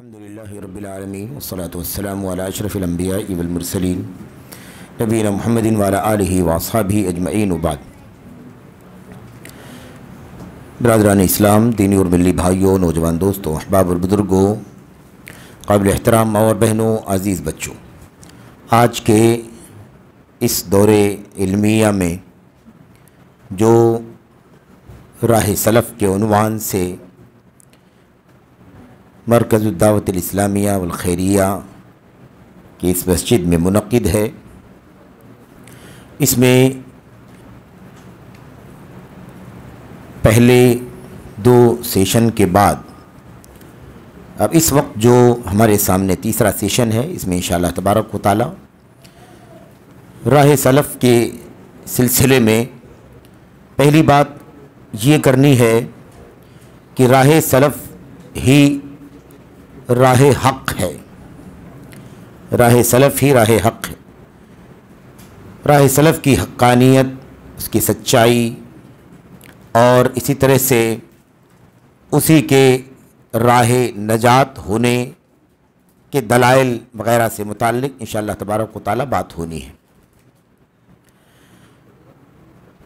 الحمدللہ رب العالمین والصلاة والسلام علی اشرف الانبیاء والمرسلین نبینا محمد وعلی آلہ واصحابہ اجمعین وبعد۔ برادران اسلام، دینی اور ملی بھائیوں، نوجوان دوستوں، احباب اور بزرگوں، قابل احترام ماں اور بہنوں، عزیز بچوں، آج کے اس دور علمیہ میں جو راہ سلف کے عنوان سے مرکز الدعوت الاسلامیہ والخیریہ کی اس مسجد میں منعقد ہے، اس میں پہلے دو سیشن کے بعد اب اس وقت جو ہمارے سامنے تیسرا سیشن ہے، اس میں انشاءاللہ تبارک و تعالی راہ سلف کے سلسلے میں پہلی بات یہ کرنی ہے کہ راہ سلف ہی راہ حق ہے، راہ سلف ہی راہ حق ہے۔ راہ سلف کی حقانیت، اس کی سچائی اور اسی طرح سے اسی کے راہ نجات ہونے کے دلائل وغیرہ سے متعلق انشاءاللہ تبارک و تعالی بات ہونی ہے۔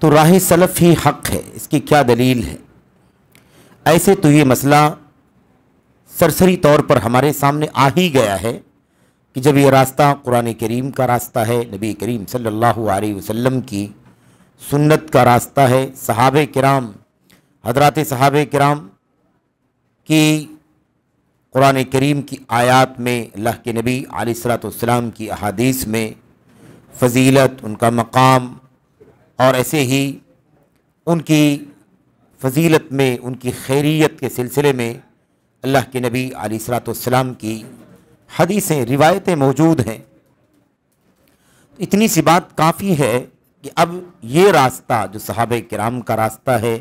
تو راہ سلف ہی حق ہے، اس کی کیا دلیل ہے؟ ایسے تو یہ مسئلہ سرسری طور پر ہمارے سامنے آ ہی گیا ہے کہ جب یہ راستہ قرآن کریم کا راستہ ہے، نبی کریم صلی اللہ علیہ وسلم کی سنت کا راستہ ہے، صحابہ کرام، حضرات صحابہ کرام کی قرآن کریم کی آیات میں، اللہ کے نبی علیہ الصلوۃ والسلام کی احادیث میں فضیلت، ان کا مقام، اور ایسے ہی ان کی فضیلت میں، ان کی خیریت کے سلسلے میں اللہ کے نبی علیہ الصلوۃ والسلام کی حدیثیں، روایتیں موجود ہیں۔ اتنی سی بات کافی ہے کہ اب یہ راستہ جو صحابہ کرام کا راستہ ہے،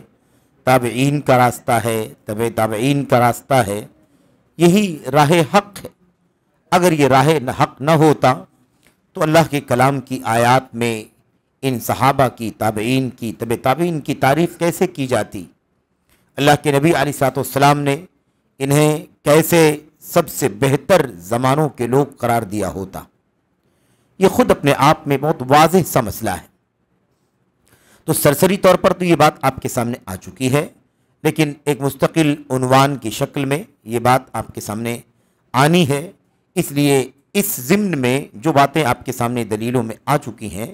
تابعین کا راستہ ہے، تبع تابعین کا راستہ ہے، یہی راہ حق ہے۔ اگر یہ راہ حق نہ ہوتا تو اللہ کے کلام کی آیات میں ان صحابہ کی، تابعین کی، تبع تابعین کی تعریف کیسے کی جاتی؟ اللہ کے نبی علیہ الصلوۃ والسلام نے انہیں کیسے سب سے بہتر زمانوں کے لوگ قرار دیا ہوتا؟ یہ خود اپنے آپ میں بہت واضح سا مسئلہ ہے۔ تو سرسری طور پر تو یہ بات آپ کے سامنے آ چکی ہے، لیکن ایک مستقل عنوان کی شکل میں یہ بات آپ کے سامنے آنی ہے۔ اس لیے اس ضمن میں جو باتیں آپ کے سامنے دلیلوں میں آ چکی ہیں،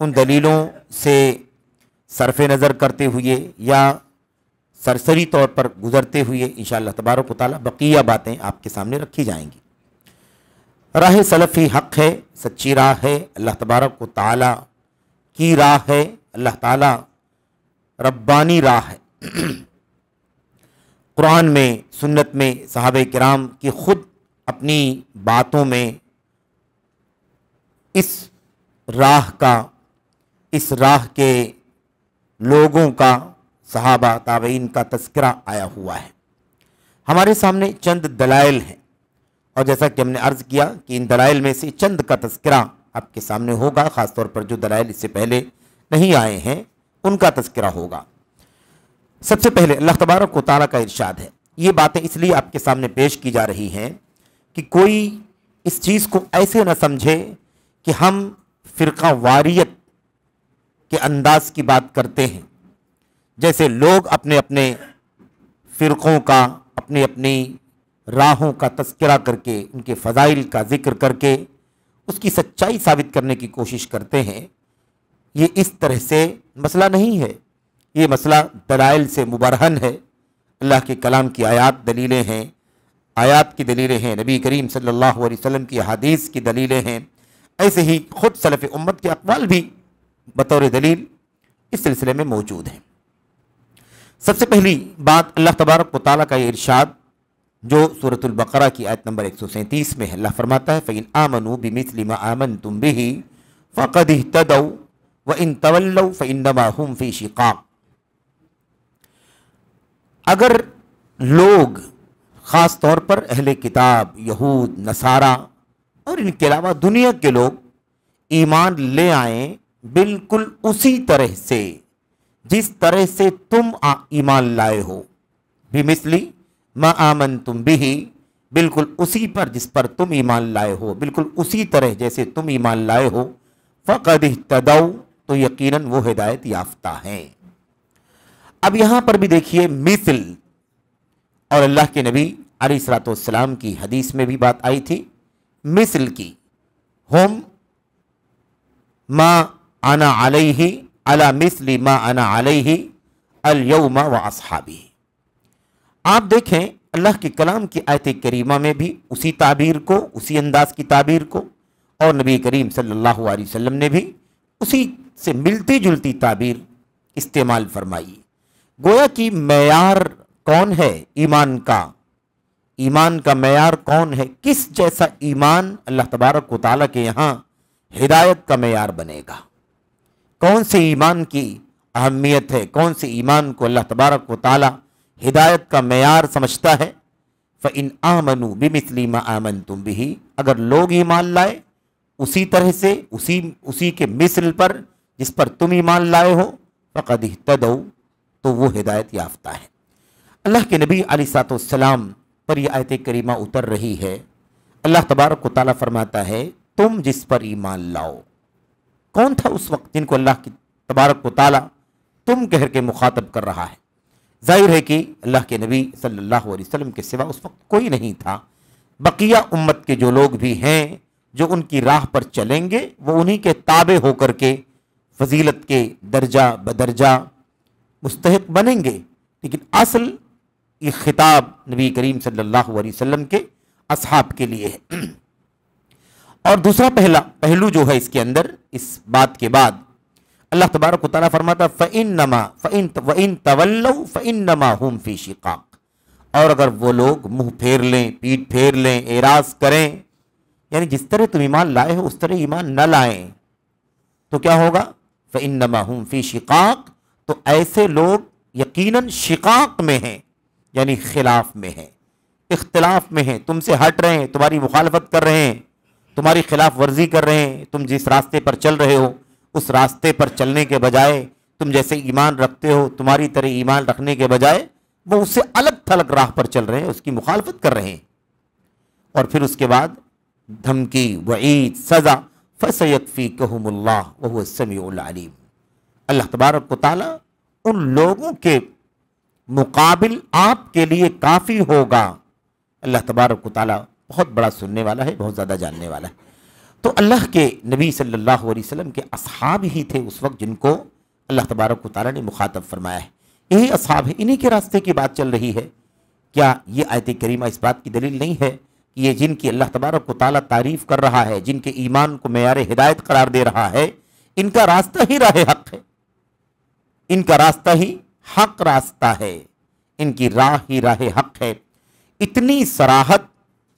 ان دلیلوں سے صرف نظر کرتے ہوئے یا سرسری طور پر گزرتے ہوئے انشاءاللہ تبارک و تعالی بقیہ باتیں آپ کے سامنے رکھی جائیں گی۔ راہ سلف ہی حق ہے، سچی راہ ہے، اللہ تبارک و تعالی کی راہ ہے، اللہ تعالی ربانی راہ ہے۔ قرآن میں، سنت میں صحابہ کرام کی خود اپنی باتوں میں اس راہ کا، اس راہ کے لوگوں کا، صحابہ تابعین کا تذکرہ آیا ہوا ہے۔ ہمارے سامنے چند دلائل ہیں، اور جیسا کہ ہم نے عرض کیا کہ ان دلائل میں سے چند کا تذکرہ آپ کے سامنے ہوگا، خاص طور پر جو دلائل اس سے پہلے نہیں آئے ہیں ان کا تذکرہ ہوگا۔ سب سے پہلے اللہ تبارک و تعالیٰ کا ارشاد ہے، یہ باتیں اس لیے آپ کے سامنے پیش کی جا رہی ہیں کہ کوئی اس چیز کو ایسے نہ سمجھے کہ ہم فرقہ واریت کے انداز کی بات کرتے ہیں، جیسے لوگ اپنے اپنے فرقوں کا، اپنی اپنی راہوں کا تذکرہ کر کے، ان کے فضائل کا ذکر کر کے اس کی سچائی ثابت کرنے کی کوشش کرتے ہیں۔ یہ اس طرح سے مسئلہ نہیں ہے، یہ مسئلہ دلائل سے مبرہن ہے۔ اللہ کے کلام کی آیات دلیلیں ہیں، آیات کی دلیلیں ہیں، نبی کریم صلی اللہ علیہ وسلم کی حدیث کی دلیلیں ہیں، ایسے ہی خود سلف امت کے اقوال بھی بطور دلیل اس سلسلے میں موجود ہیں۔ سب سے پہلی بات اللہ تبارک و تعالیٰ کا یہ ارشاد جو سورۃ البقرہ کی آیت نمبر 137 میں ہے، اللہ فرماتا ہے فَإِنْ آمَنُوا بِمِثْلِ مَا آمَنْتُمْ بِهِ فَقَدِ اهْتَدَوْا وَإِنْ تَوَلَّوْا فَإِنَّمَا هُمْ فِي شِقَاقٍ۔ اگر لوگ، خاص طور پر اہل کتاب، یہود، نصارہ اور ان کے علاوہ دنیا کے لوگ ایمان لے آئیں بالکل اسی طرح سے جس طرح سے تم ایمان لائے ہو، بمثلی ما آمنتم بھی، بالکل اسی پر جس پر تم ایمان لائے ہو، بالکل اسی طرح جیسے تم ایمان لائے ہو، فقد اہتدوا، تو یقیناً وہ ہدایت یافتہ ہیں۔ اب یہاں پر بھی دیکھیے مثل، اور اللہ کے نبی علیہ الصلوۃ والسلام کی حدیث میں بھی بات آئی تھی مثل کی، ہم ما انا علیہ علی مثل ما انا علیہ الیوم واصحابی۔ آپ دیکھیں اللہ کے کلام کی آیت کریمہ میں بھی اسی تعبیر کو، اسی انداز کی تعبیر کو، اور نبی کریم صلی اللہ علیہ وسلم نے بھی اسی سے ملتی جلتی تعبیر استعمال فرمائی۔ گویا کہ معیار کون ہے ایمان کا؟ ایمان کا معیار کون ہے؟ کس جیسا ایمان اللہ تبارک و تعالیٰ کے یہاں ہدایت کا معیار بنے گا؟ کون سے ایمان کی اہمیت ہے؟ کون سے ایمان کو اللہ تبارک و تعالیٰ ہدایت کا معیار سمجھتا ہے؟ فَإِنْ آمَنُوا بِمِثْلِ مَا آمَنْتُمْ بِهِ، اگر لوگ ایمان لائے اسی طرح سے، اسی کے مثل پر جس پر تم ایمان لائے ہو، فَقَدْ اهْتَدَوْا، تو وہ ہدایت یافتہ ہے۔ اللہ کے نبی علیہ الصلوۃ والسلام پر یہ آیت کریمہ اتر رہی ہے۔ اللہ تبارک و تعالیٰ فرماتا ہے تم جس پر ایمان لاؤ۔ کون تھا اس وقت جن کو اللہ کی تبارک و تعالیٰ تم کہہ کے مخاطب کر رہا ہے؟ ظاہر ہے کہ اللہ کے نبی صلی اللہ علیہ وسلم کے سوا اس وقت کوئی نہیں تھا۔ بقیہ امت کے جو لوگ بھی ہیں جو ان کی راہ پر چلیں گے، وہ انہی کے تابع ہو کر کے فضیلت کے درجہ بدرجہ مستحق بنیں گے، لیکن اصل یہ خطاب نبی کریم صلی اللہ علیہ وسلم کے اصحاب کے لیے ہے۔ اور دوسرا پہلو جو ہے اس کے اندر، اس بات کے بعد اللہ تبارک و تعالیٰ فرماتا وَإِن تَوَلَّوْا فَإِنَّمَا هُمْ فِي شِقَاقٍ، اور اگر وہ لوگ منہ پھیر لیں، پیٹ پھیر لیں، اعراض کریں، یعنی جس طرح تم ایمان لائے ہو اس طرح ایمان نہ لائیں، تو کیا ہوگا؟ فَإِنَّمَا هُمْ فِي شِقَاقٍ، تو ایسے لوگ یقیناً شقاق میں ہیں، یعنی خلاف میں ہیں، اختلاف میں ہیں، تم سے ہٹ رہے ہیں، تمہاری مخالفت کر رہے ہیں، تمہاری خلاف ورزی کر رہے ہیں۔ تم جس راستے پر چل رہے ہو اس راستے پر چلنے کے بجائے، تم جیسے ایمان رکھتے ہو تمہاری طرح ایمان رکھنے کے بجائے وہ اس سے الگ تھلگ راہ پر چل رہے ہیں، اس کی مخالفت کر رہے ہیں۔ اور پھر اس کے بعد دھمکی، وعید، سزا، فَسَيَكْفِيكَهُمُ اللَّهُ وَهُوَ السَّمِيعُ الْعَلِيمُ، اللہ تبارک و تعالیٰ ان لوگوں کے مقابل آپ کے لیے کافی ہوگا۔ اللہ تبارک و تعالیٰ بہت بڑا سننے والا ہے، بہت زیادہ جاننے والا ہے۔ تو اللہ کے نبی صلی اللہ علیہ وسلم کے اصحاب ہی تھے اس وقت جن کو اللہ تبارک و تعالیٰ نے مخاطب فرمایا ہے، یہی اصحاب ہیں، انہی کے راستے کی بات چل رہی ہے۔ کیا یہ آیت کریمہ اس بات کی دلیل نہیں ہے کہ یہ جن کی اللہ تبارک و تعالیٰ تعریف کر رہا ہے، جن کے ایمان کو معیار ہدایت قرار دے رہا ہے، ان کا راستہ ہی راہ حق ہے، ان کا راستہ ہی حق راستہ ہے، ان کی راہ ہی راہ حق ہے۔ اتنی صراحت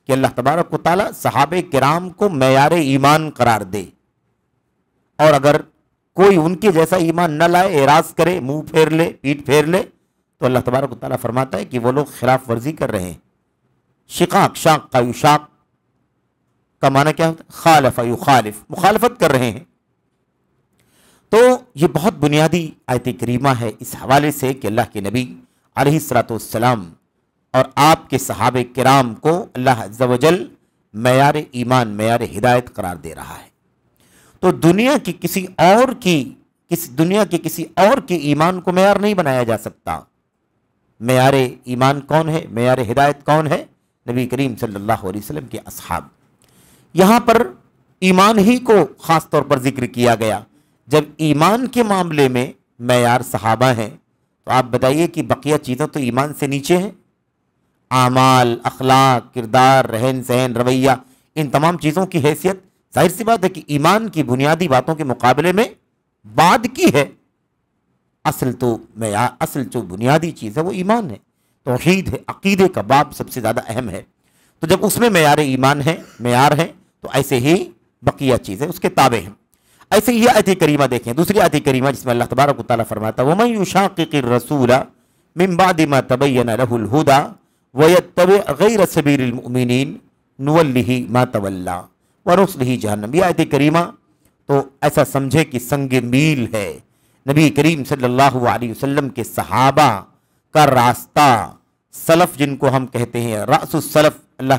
کہ اللہ تبارک و تعالیٰ صحابہ کرام کو معیار ایمان قرار دے، اور اگر کوئی ان کے جیسا ایمان نہ لائے، اعراض کرے، منہ پھیر لے، پیٹ پھیر لے، تو اللہ تبارک و تعالیٰ فرماتا ہے کہ وہ لوگ خلاف ورزی کر رہے ہیں۔ شقاق، شاق کا یشاق کا معنی کیا ہوتا ہے؟ خالف یخالف، مخالفت کر رہے ہیں۔ تو یہ بہت بنیادی آیت کریمہ ہے اس حوالے سے کہ اللہ کے نبی علیہ الصلوۃ والسلام اور آپ کے صحابہ کرام کو اللہ عز و جل معیار ایمان، معیار ہدایت قرار دے رہا ہے۔ تو دنیا کے کسی اور کے ایمان کو معیار نہیں بنایا جا سکتا۔ معیار ایمان کون ہے؟ معیار ہدایت کون ہے؟ نبی کریم صلی اللہ علیہ وسلم کے اصحاب۔ یہاں پر ایمان ہی کو خاص طور پر ذکر کیا گیا۔ جب ایمان کے معاملے میں معیار صحابہ ہیں تو آپ بتائیے کہ بقیہ چیزیں تو ایمان سے نیچے ہیں۔ اعمال، اخلاق، کردار، رہن سہن، رویہ، ان تمام چیزوں کی حیثیت ظاہر سی بات ہے کہ ایمان کی بنیادی باتوں کے مقابلے میں بعد کی ہے۔ اصل جو بنیادی چیز ہے وہ ایمان ہے، توحید ہے، عقیدے کا باب سب سے زیادہ اہم ہے۔ تو جب اس میں معیار ایمان ہے، معیار ہے، تو ایسے ہی بقیہ چیزیں اس کے تابع ہیں۔ ایسے ہی آیت کریمہ دیکھیں، دوسری آیت کریمہ جس میں اللہ تبارک و تعالیٰ فرماتا ہے وَمَن يُشَاقِقِ الرَّسُولَ مِن بَعْدِ مَا تَبَيَّنَ لَهُ الْهُدَى وَيَتَّبِعْ غَيْرَ سَبِيلِ الْمُؤْمِنِينَ نُوَلِّهِ مَا تَوَلَّى وَنُصْلِهِ جَهَنَّمَ۔ یہ آیت کریمہ تو ایسا سمجھے کہ سنگ میل ہے نبی کریم صلی اللہ علیہ وسلم کے صحابہ کا راستہ، سلف جن کو ہم کہتے ہیں، رأس السلف اللہ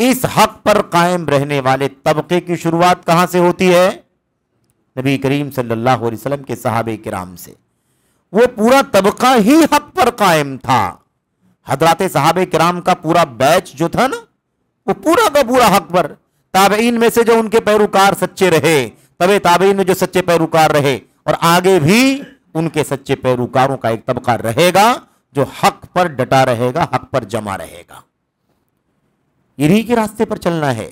اس حق پر قائم رہنے والے طبقے کی شروعات کہاں سے ہوتی ہے؟ نبی کریم صلی اللہ علیہ وسلم کے صحابہ کرام سے۔ وہ پورا طبقہ ہی حق پر قائم تھا۔ حضرات صحابہ کرام کا پورا بیچ جو تھا نا، وہ پورا کا پورا حق پر۔ تابعین میں سے جو ان کے پیروکار سچے رہے، تبع تابعین میں جو سچے پیروکار رہے، اور آگے بھی ان کے سچے پیروکاروں کا ایک طبقہ رہے گا جو حق پر ڈٹا رہے گا، حق پر جمع رہے گا۔ انہی کے راستے پر چلنا ہے،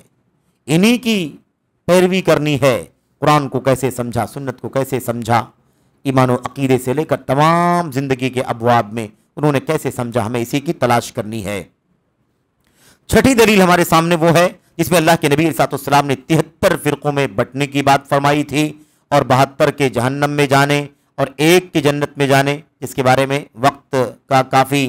انہی کی پیروی کرنی ہے۔ قرآن کو کیسے سمجھا، سنت کو کیسے سمجھا، ایمان و عقیدے سے لے کر تمام زندگی کے ابواب میں انہوں نے کیسے سمجھا، ہمیں اسی کی تلاش کرنی ہے۔ چھٹی دلیل ہمارے سامنے وہ ہے جس میں اللہ کے نبی علیہ السلام نے 73 فرقوں میں بٹنے کی بات فرمائی تھی، اور 72 کے جہنم میں جانے اور ایک کے جنت میں جانے، جس کے بارے میں وقت کا کافی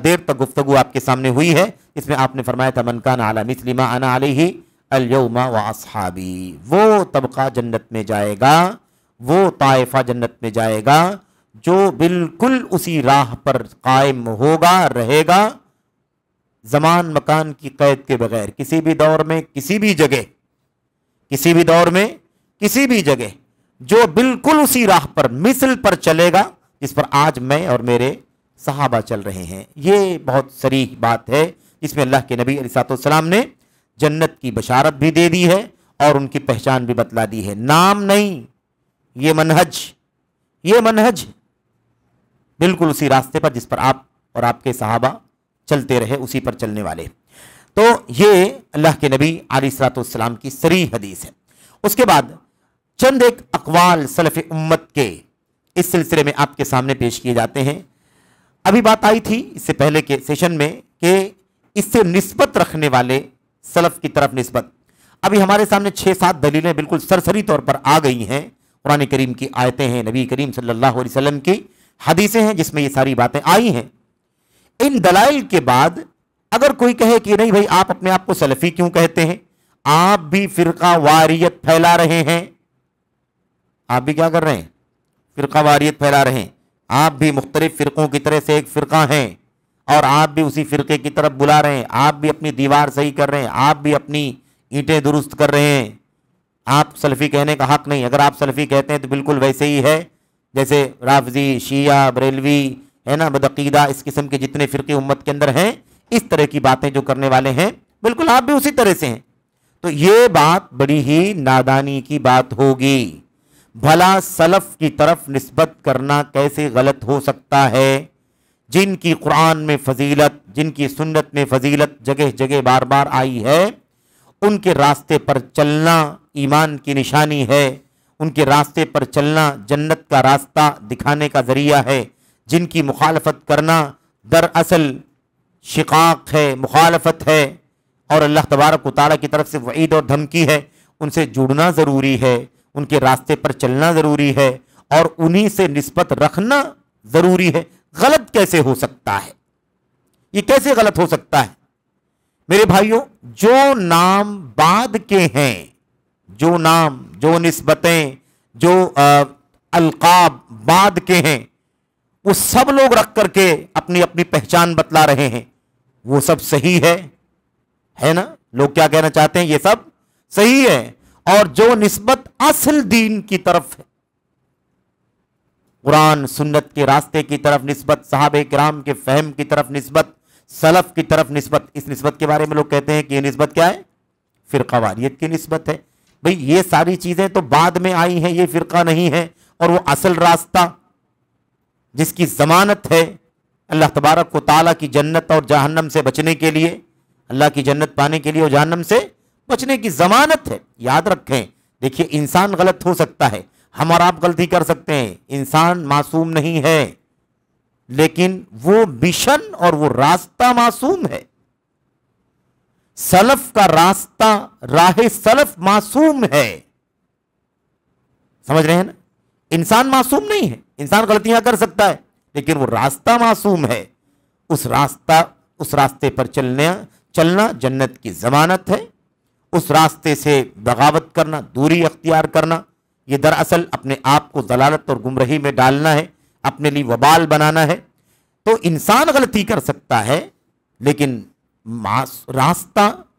دیر تک گفتگو آپ کے سامنے ہوئی ہے۔ اس میں آپ نے فرمایا تھا من کان علی مثل ما انا علیہ اليوم واصحابی، وہ طبقہ جنت میں جائے گا، وہ طائفہ جنت میں جائے گا جو بالکل اسی راہ پر قائم ہوگا، رہے گا، زمان مکان کی قید کے بغیر، کسی بھی دور میں کسی بھی جگہ، کسی بھی دور میں کسی بھی جگہ، جو بالکل اسی راہ پر مثل پر چلے گا جس پر آج میں اور میرے صحابہ چل رہے ہیں۔ یہ بہت صریح بات ہے جس میں اللہ کے نبی علیہ السلام نے جنت کی بشارت بھی دے دی ہے اور ان کی پہچان بھی بتلا دی ہے۔ نام نہیں، یہ منہج بالکل اسی راستے پر جس پر آپ اور آپ کے صحابہ چلتے رہے، اسی پر چلنے والے۔ تو یہ اللہ کے نبی علیہ السلام کی صریح حدیث ہے۔ اس کے بعد چند ایک اقوال سلف امت کے اس سلسلے میں آپ کے سامنے پیش کیے جاتے ہیں۔ ابھی بات آئی تھی اس سے پہلے کے سیشن میں کہ اس سے نسبت رکھنے والے سلف کی طرف نسبت، ابھی ہمارے سامنے 6-7 دلیلیں بالکل سرسری طور پر آ گئی ہیں۔ قرآن کریم کی آیتیں ہیں، نبی کریم صلی اللہ علیہ وسلم کی حدیثیں ہیں جس میں یہ ساری باتیں آئی ہیں۔ ان دلائل کے بعد اگر کوئی کہے کہ نہیں بھائی آپ اپنے آپ کو سلفی کیوں کہتے ہیں، آپ بھی فرقہ واریت پھیلا رہے ہیں، آپ بھی کیا کر رہے ہیں؟ فرقہ واریت پھیلا رہے ہیں، آپ بھی مختلف فرقوں کی طرح سے ایک فرقہ ہیں اور آپ بھی اسی فرقے کی طرف بلا رہے ہیں، آپ بھی اپنی دیوار صحیح کر رہے ہیں، آپ بھی اپنی اینٹیں درست کر رہے ہیں، آپ سلفی کہنے کا حق نہیں۔ اگر آپ سلفی کہتے ہیں تو بالکل ویسے ہی ہے جیسے رافضی، شیعہ، بریلوی ہے نا، بدعقیدہ، اس قسم کے جتنے فرقے امت کے اندر ہیں، اس طرح کی باتیں جو کرنے والے ہیں بالکل آپ بھی اسی طرح سے ہیں۔ تو یہ بات بڑی ہی نادانی کی بات ہوگی۔ بھلا سلف کی طرف نسبت کرنا کیسے غلط ہو سکتا ہے؟ جن کی قرآن میں فضیلت، جن کی سنت میں فضیلت جگہ جگہ بار بار آئی ہے، ان کے راستے پر چلنا ایمان کی نشانی ہے، ان کے راستے پر چلنا جنت کا راستہ دکھانے کا ذریعہ ہے۔ جن کی مخالفت کرنا دراصل شقاق ہے، مخالفت ہے، اور اللہ تبارک و تعالیٰ کی طرف سے وعید اور دھمکی ہے۔ ان سے جڑنا ضروری ہے، ان کے راستے پر چلنا ضروری ہے، اور انہی سے نسبت رکھنا ضروری ہے۔ غلط کیسے ہو سکتا ہے؟ یہ کیسے غلط ہو سکتا ہے؟ میرے بھائیوں، جو نام بعد کے ہیں، جو نام، جو نسبتیں، جو القاب بعد کے ہیں، وہ سب لوگ رکھ کر کے اپنی اپنی پہچان بتلا رہے ہیں، وہ سب صحیح ہے نا؟ لوگ کیا کہنا چاہتے ہیں؟ یہ سب صحیح ہے۔ اور جو نسبت اصل دین کی طرف ہے، قرآن سنت کے راستے کی طرف نسبت، صحابہ کرام کے فہم کی طرف نسبت، سلف کی طرف نسبت، اس نسبت کے بارے میں لوگ کہتے ہیں کہ یہ نسبت کیا ہے؟ فرقہ واریت کی نسبت ہے۔ بھئی یہ ساری چیزیں تو بعد میں آئی ہیں، یہ فرقہ نہیں ہے، اور وہ اصل راستہ جس کی ضمانت ہے اللہ تبارک و تعالیٰ کی جنت اور جہنم سے بچنے کے لیے، اللہ کی جنت پانے کے لیے اور جہنم سے بچنے کی ضمانت ہے۔ یاد رکھیں، دیکھیے انسان غلط ہو سکتا ہے، ہم اور آپ غلطی کر سکتے ہیں، انسان معصوم نہیں ہے، لیکن وہ مشن اور وہ راستہ معصوم ہے۔ سلف کا راستہ، راہ سلف معصوم ہے، سمجھ رہے ہیں نا؟ انسان معصوم نہیں ہے، انسان غلطیاں کر سکتا ہے، لیکن وہ راستہ معصوم ہے۔ اس راستے پر چلنا جنت کی ضمانت ہے۔ اس راستے سے بغاوت کرنا، دوری اختیار کرنا، یہ دراصل اپنے آپ کو ضلالت اور گمراہی میں ڈالنا ہے، اپنے لیے وبال بنانا ہے۔ تو انسان غلطی کر سکتا ہے، لیکن راستہ،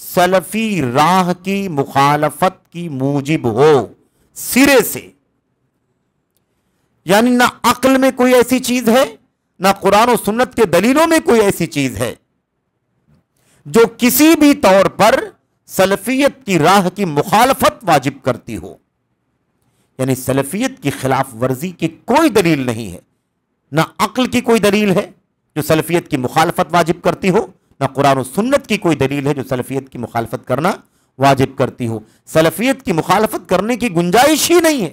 سلفی راہ کی مخالفت کی موجب ہو سرے سے. یعنی نہ عقل میں کوئی ایسی چیز ہے، نہ قرآن و سنت کے دلیلوں میں کوئی ایسی چیز ہے جو کسی بھی طور پر سلفیت کی راہ کی مخالفت واجب کرتی ہو. یعنی سلفیت کی خلاف ورزی کی کوئی دلیل نہیں ہے، نہ عقل کی کوئی دلیل ہے جو سلفیت کی مخالفت واجب کرتی ہو، نہ قرآن و سنت کی کوئی دلیل ہے جو سلفیت کی مخالفت کرنا واجب کرتی ہو. سلفیت کی مخالفت کرنے کی گنجائش ہی نہیں ہے.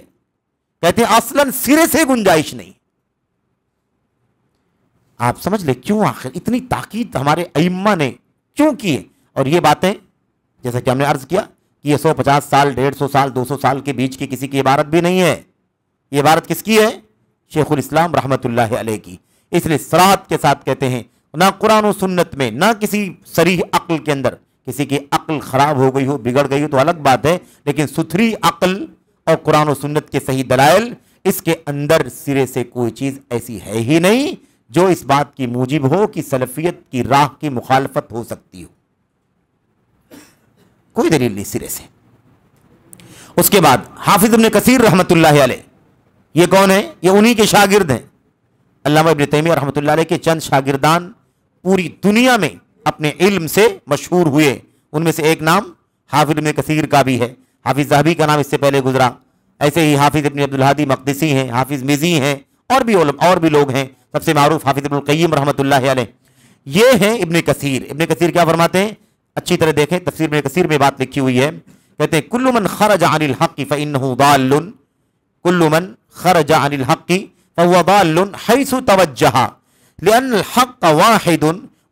کہتے ہیں اصلاً سرے سے گنجائش نہیں. آپ سمجھ لیں کیوں آخر اتنی تاکید ہمارے ائمہ نے کیوں کی ہے. اور یہ باتیں جیسا کہ ہم نے عرض کیا کہ یہ 150 سال 150 سال 200 سال کے بیچ کی کسی کی عبارت بھی نہیں ہے. یہ عبارت کس کی ہے؟ شیخ الاسلام رحمت اللہ علیہ کی. اس لیے صراحت کے ساتھ کہتے ہیں نہ قرآن و سنت میں نہ کسی صریح عقل کے اندر، کسی کی عقل خراب ہو گئی ہو بگڑ گئی ہو تو الگ بات ہے، لیکن ستھری عقل اور قرآن و سنت کے صحیح دلائل، اس کے اندر سرے سے کوئی چیز ایسی ہے ہی نہیں جو اس بات کی موجب ہو کہ سلفیت کی راہ کی مخالفت ہو سکتی ہو. کوئی دلیل نہیں سرے سے. اس کے بعد حافظ ابن کثیر رحمت اللہ علیہ، یہ کون ہے؟ یہ انہی کے شاگرد ہیں. علامہ ابن تیمیہ رحمت اللہ علیہ کے چند شاگردان پوری دنیا میں اپنے علم سے مشہور ہوئے. ان میں سے ایک نام حافظ ابن کثیر کا بھی ہے. حافظ ذہبی کا نام اس سے پہلے گزرا. ایسے ہی حافظ ابن عبدالہادی مقدسی ہیں، حافظ مزی ہیں، اور بھی لوگ ہیں. سب سے معروف حافظ ابن القیم رحمت اللہ علیہ. یہ ہیں ابن کثیر. ابن کثیر کیا فرماتے ہیں؟ اچھی طرح دیکھیں تفسیر ابن کثیر میں بات لکھی ہوئی ہے. کہتے ہیں کل من خرج عن الحق فإنه ضال، کل من خرج عن الحق فهو ضال حيث توجه لأن الحق واحد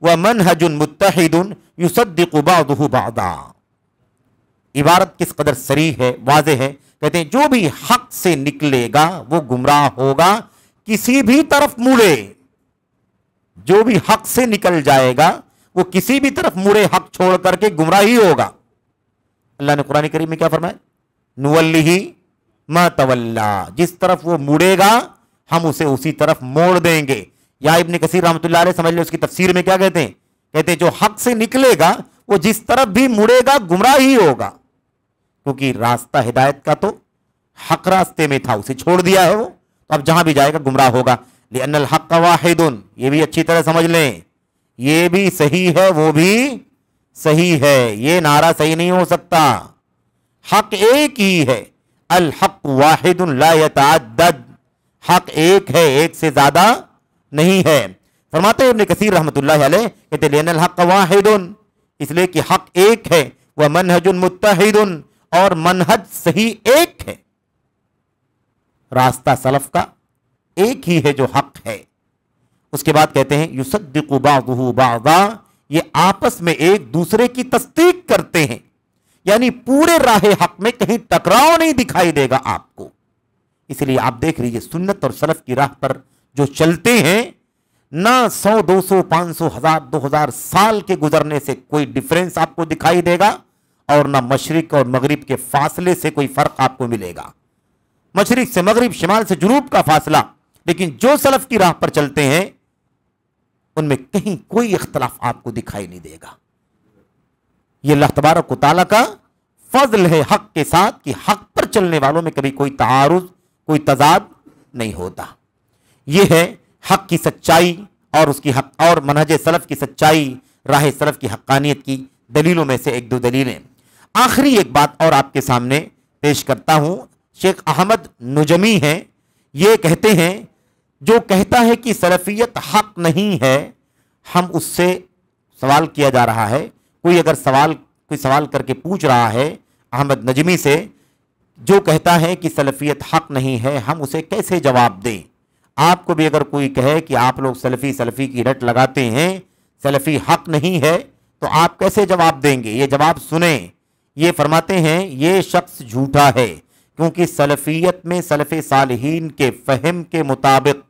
ومنهج متحد يصدق بعضه بعضا. عبارت کس قدر صریح ہے، واضح ہے. کہتے ہیں جو بھی حق سے نکلے گا وہ گمراہ ہوگا، کسی بھی طرف مڑے. جو بھی حق سے نکل جائے گا وہ کسی بھی طرف مڑے حق چھوڑ کر کے گمراہی ہوگا. اللہ نے قرآن کریم میں کیا فرمایا؟ نولیہ ما تولا، جس طرف وہ مڑے گا ہم اسے اسی طرف موڑ دیں گے. یا ابن کثیر رحمۃ اللہ علیہ سمجھ لیں اس کی تفسیر میں کیا کہتے ہیں؟ کہتے ہیں جو حق سے نکلے گا وہ جس طرف بھی مڑے گا گمراہ ہی ہوگا، کیونکہ راستہ ہدایت کا تو حق راستے میں تھا، اسے چھوڑ دیا ہے وہ، تو اب جہاں بھی جائے گا گمراہ ہوگا. لأن الحق واحد، یہ بھی اچھی طرح سمجھ لیں، یہ بھی صحیح ہے وہ بھی صحیح ہے. یہ نعرہ صحیح نہیں ہو سکتا. حق ایک ہی ہے. الحق واحد لا يتعدد، حق ایک ہے، ایک سے زیادہ نہیں ہے. فرماتے ہیں ابن کثیر رحمت اللہ علیہ، کہتے لأن الحق واحد، اس لیے کہ حق ایک ہے، ومنہج متحد، اور منہج صحیح ایک ہے. راستہ سلف کا ایک ہی ہے جو حق ہے. اس کے بعد کہتے ہیں یصدق بعضہ بعضا، یہ آپس میں ایک دوسرے کی تصدیق کرتے ہیں. یعنی پورے راہ حق میں کہیں ٹکراؤ نہیں دکھائی دے گا آپ کو. اس لیے آپ دیکھ لیجئے سنت اور سلف کی راہ پر جو چلتے ہیں، نہ 100 200 500 1000 2000 سال کے گزرنے سے کوئی ڈیفرنس آپ کو دکھائی دے گا، اور نہ مشرق اور مغرب کے فاصلے سے کوئی فرق آپ کو ملے گا. مشرق سے مغرب، شمال سے جنوب کا فاصلہ، لیکن جو سلف کی راہ پر چلتے ہیں ان میں کہیں کوئی اختلاف آپ کو دکھائی نہیں دے گا. یہ اللہ تبارک و تعالیٰ کا فضل ہے حق کے ساتھ کہ حق پر چلنے والوں میں کبھی کوئی تعارض، کوئی تضاد نہیں ہوتا. یہ ہے حق کی سچائی اور اس کی حق اور منہج سلف کی سچائی، راہ سلف کی حقانیت کی دلیلوں میں سے ایک دو دلیلیں. آخری ایک بات اور آپ کے سامنے پیش کرتا ہوں. شیخ احمد نجمی ہیں، یہ کہتے ہیں جو کہتا ہے کہ سلفیت حق نہیں ہے، ہم اس سے سوال کیا جا رہا ہے. کوئی سوال کر کے پوچھ رہا ہے احمد نجمی سے، جو کہتا ہے کہ سلفیت حق نہیں ہے، ہم اسے کیسے جواب دیں؟ آپ کو بھی اگر کوئی کہے کہ آپ لوگ سلفی کی رٹ لگاتے ہیں، سلفی حق نہیں ہے، تو آپ کیسے جواب دیں گے؟ یہ جواب سنیں. یہ فرماتے ہیں یہ شخص جھوٹا ہے، کیونکہ سلفیت میں سلف صالحین کے فہم کے مطابق،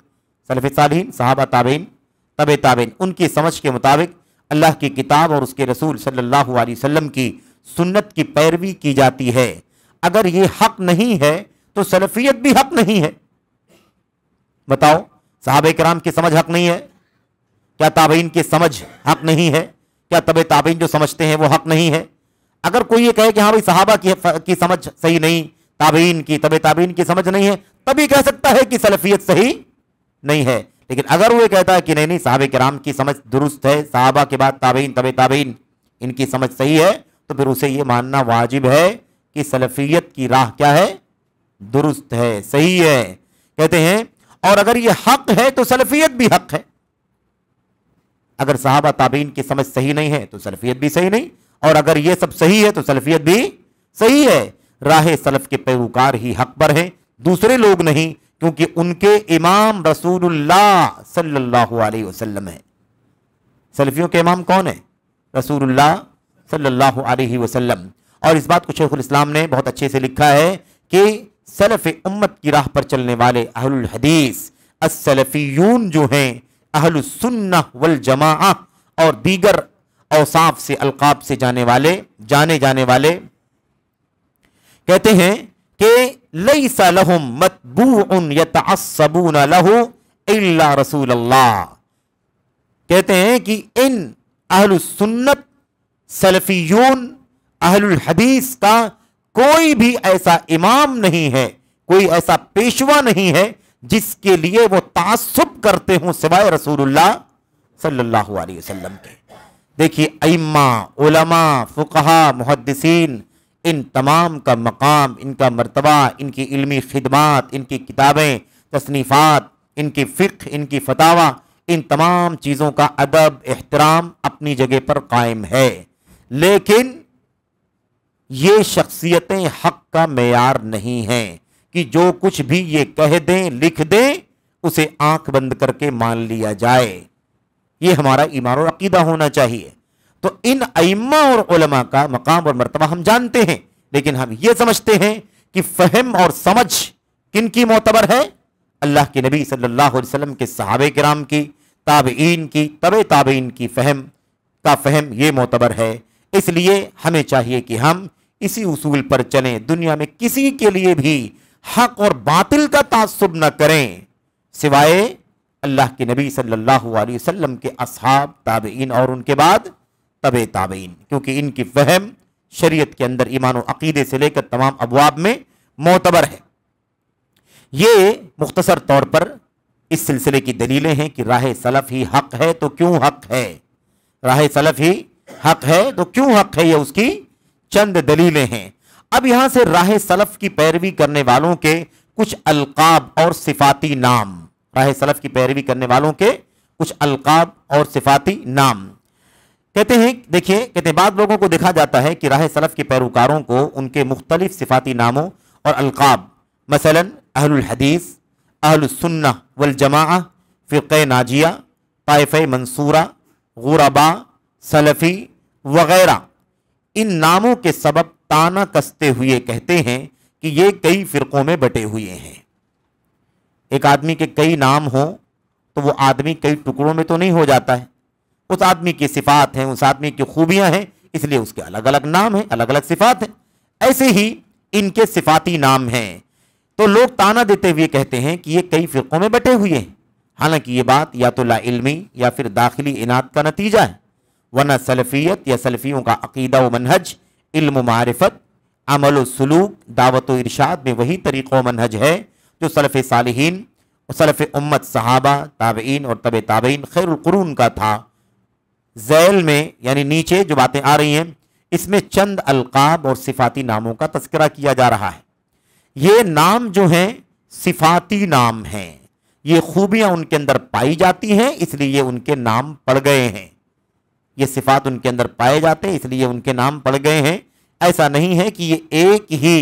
سلف صالحین صحابہ تابعین تبع تابعین، ان کی سمجھ کے مطابق اللہ کی کتاب اور اس کے رسول صلی اللہ علیہ وسلم کی سنت کی پیروی کی جاتی ہے. اگر یہ حق نہیں ہے تو سلفیت بھی حق نہیں ہے. بتاؤ، صحابہ کرام کی سمجھ حق نہیں ہے؟ کیا تابعین کی سمجھ حق نہیں ہے؟ کیا تبع تابعین جو سمجھتے ہیں وہ حق نہیں ہے؟ اگر کوئی یہ کہے کہ ہاں بھائی صحابہ کی سمجھ صحیح نہیں، تابعین کی تبع تابعین کی سمجھ نہیں ہے، تبھی کہہ سکتا ہے کہ سلفیت صحیح نہیں ہے۔ لیکن اگر وہ کہتا ہے کہ نہیں صحابہ کرام کی سمجھ درست ہے، صحابہ کے بعد تابعین تبع تابعین ان کی سمجھ صحیح ہے، تو پھر اسے یہ ماننا واجب ہے کہ سلفیت کی راہ کیا ہے؟ درست ہے، صحیح ہے۔ کہتے ہیں اور اگر یہ حق ہے تو سلفیت بھی حق ہے۔ اگر صحابہ تابعین کی سمجھ صحیح نہیں ہے تو سلفیت بھی صحیح نہیں، اور اگر یہ سب صحیح ہے تو سلفیت بھی صحیح ہے۔ راہ سلف کے پیروکار ہی حق پر ہیں، دوسرے لوگ نہیں، کیونکہ ان کے امام رسول اللہ صلی اللہ علیہ وسلم ہے۔ سلفیوں کے امام کون ہیں؟ رسول اللہ صلی اللہ علیہ وسلم۔ اور اس بات کو شیخ الاسلام نے بہت اچھے سے لکھا ہے کہ سلف امت کی راہ پر چلنے والے اہل الحدیث السلفیون جو ہیں، اہل السنہ والجماعہ اور دیگر اوصاف سے القاب سے جانے جانے والے کہتے ہیں کہ لیس لہم متبوع یتعصبون لہ الا رسول اللہ۔ کہتے ہیں کہ ان اہل السنت سلفیون اہل الحدیث کا کوئی بھی ایسا امام نہیں ہے، کوئی ایسا پیشوا نہیں ہے جس کے لیے وہ تعصب کرتے ہوں سوائے رسول اللہ صلی اللہ علیہ وسلم کے۔ دیکھیے ائمہ، علماء، فقہاء، محدثین، ان تمام کا مقام، ان کا مرتبہ، ان کی علمی خدمات، ان کی کتابیں، تصنیفات، ان کی فقہ، ان کی فتاوی، ان تمام چیزوں کا ادب، احترام اپنی جگہ پر قائم ہے، لیکن یہ شخصیتیں حق کا معیار نہیں ہیں کہ جو کچھ بھی یہ کہہ دیں لکھ دیں اسے آنکھ بند کر کے مان لیا جائے۔ یہ ہمارا ایمان اور عقیدہ ہونا چاہیے۔ تو ان ائمہ اور علماء کا مقام اور مرتبہ ہم جانتے ہیں، لیکن ہم یہ سمجھتے ہیں کہ فہم اور سمجھ کن کی معتبر ہے؟ اللہ کے نبی صلی اللہ علیہ وسلم کے صحابہ کرام کی، تابعین کی، تبع تابعین کی فہم یہ معتبر ہے۔ اس لیے ہمیں چاہیے کہ ہم اسی اصول پر چلیں، دنیا میں کسی کے لیے بھی حق اور باطل کا تعصب نہ کریں سوائے اللہ کے نبی صلی اللہ علیہ وسلم کے اصحاب، تابعین اور ان کے بعد تبع تابعین، کیونکہ ان کی فہم شریعت کے اندر ایمان و عقیدے سے لے کر تمام ابواب میں معتبر ہے۔ یہ مختصر طور پر اس سلسلے کی دلیلیں ہیں کہ راہ سلف ہی حق ہے تو کیوں حق ہے، راہ سلف ہی حق ہے تو کیوں حق ہے، یہ اس کی چند دلیلیں ہیں۔ اب یہاں سے راہ سلف کی پیروی کرنے والوں کے کچھ القاب اور صفاتی نام، راہ سلف کی پیروی کرنے والوں کے کچھ القاب اور صفاتی نام کہتے ہیں۔ دیکھیے کہتے ہیں بعض لوگوں کو دیکھا جاتا ہے کہ راہ سلف کے پیروکاروں کو ان کے مختلف صفاتی ناموں اور القاب، مثلا اہل الحدیث، اہل السنہ والجماعہ، فرقہ ناجیہ، طائفہ منصورہ، غرباء، سلفی وغیرہ، ان ناموں کے سبب تانا کستے ہوئے کہتے ہیں کہ یہ کئی فرقوں میں بٹے ہوئے ہیں۔ ایک آدمی کے کئی نام ہوں تو وہ آدمی کئی ٹکڑوں میں تو نہیں ہو جاتا ہے، اس آدمی کی صفات ہیں، اس آدمی کی خوبیاں ہیں، اس لیے اس کے الگ الگ نام ہیں، الگ الگ صفات ہیں۔ ایسے ہی ان کے صفاتی نام ہیں، تو لوگ تانا دیتے ہوئے کہتے ہیں کہ یہ کئی فرقوں میں بٹے ہوئے ہیں، حالانکہ یہ بات یا تو لا علمی یا پھر داخلی اناد کا نتیجہ ہے، ورنہ سلفیت یا سلفیوں کا عقیدہ و منہج علم و معرفت، عمل و سلوک، دعوت و ارشاد میں وہی طریقہ و منہج ہے جو سلف صالحین، سلف امت صحابہ، تابعین اور تبع تابعین خیر القرون کا تھا۔ ذیل میں یعنی نیچے جو باتیں آ رہی ہیں اس میں چند القاب اور صفاتی ناموں کا تذکرہ کیا جا رہا ہے۔ یہ نام جو ہیں صفاتی نام ہیں، یہ خوبیاں ان کے اندر پائی جاتی ہیں اس لیے یہ ان کے نام پڑ گئے ہیں، یہ صفات ان کے اندر پائے جاتے ہیں اس لیے ان کے نام پڑ گئے ہیں۔ ایسا نہیں ہے کہ یہ ایک ہی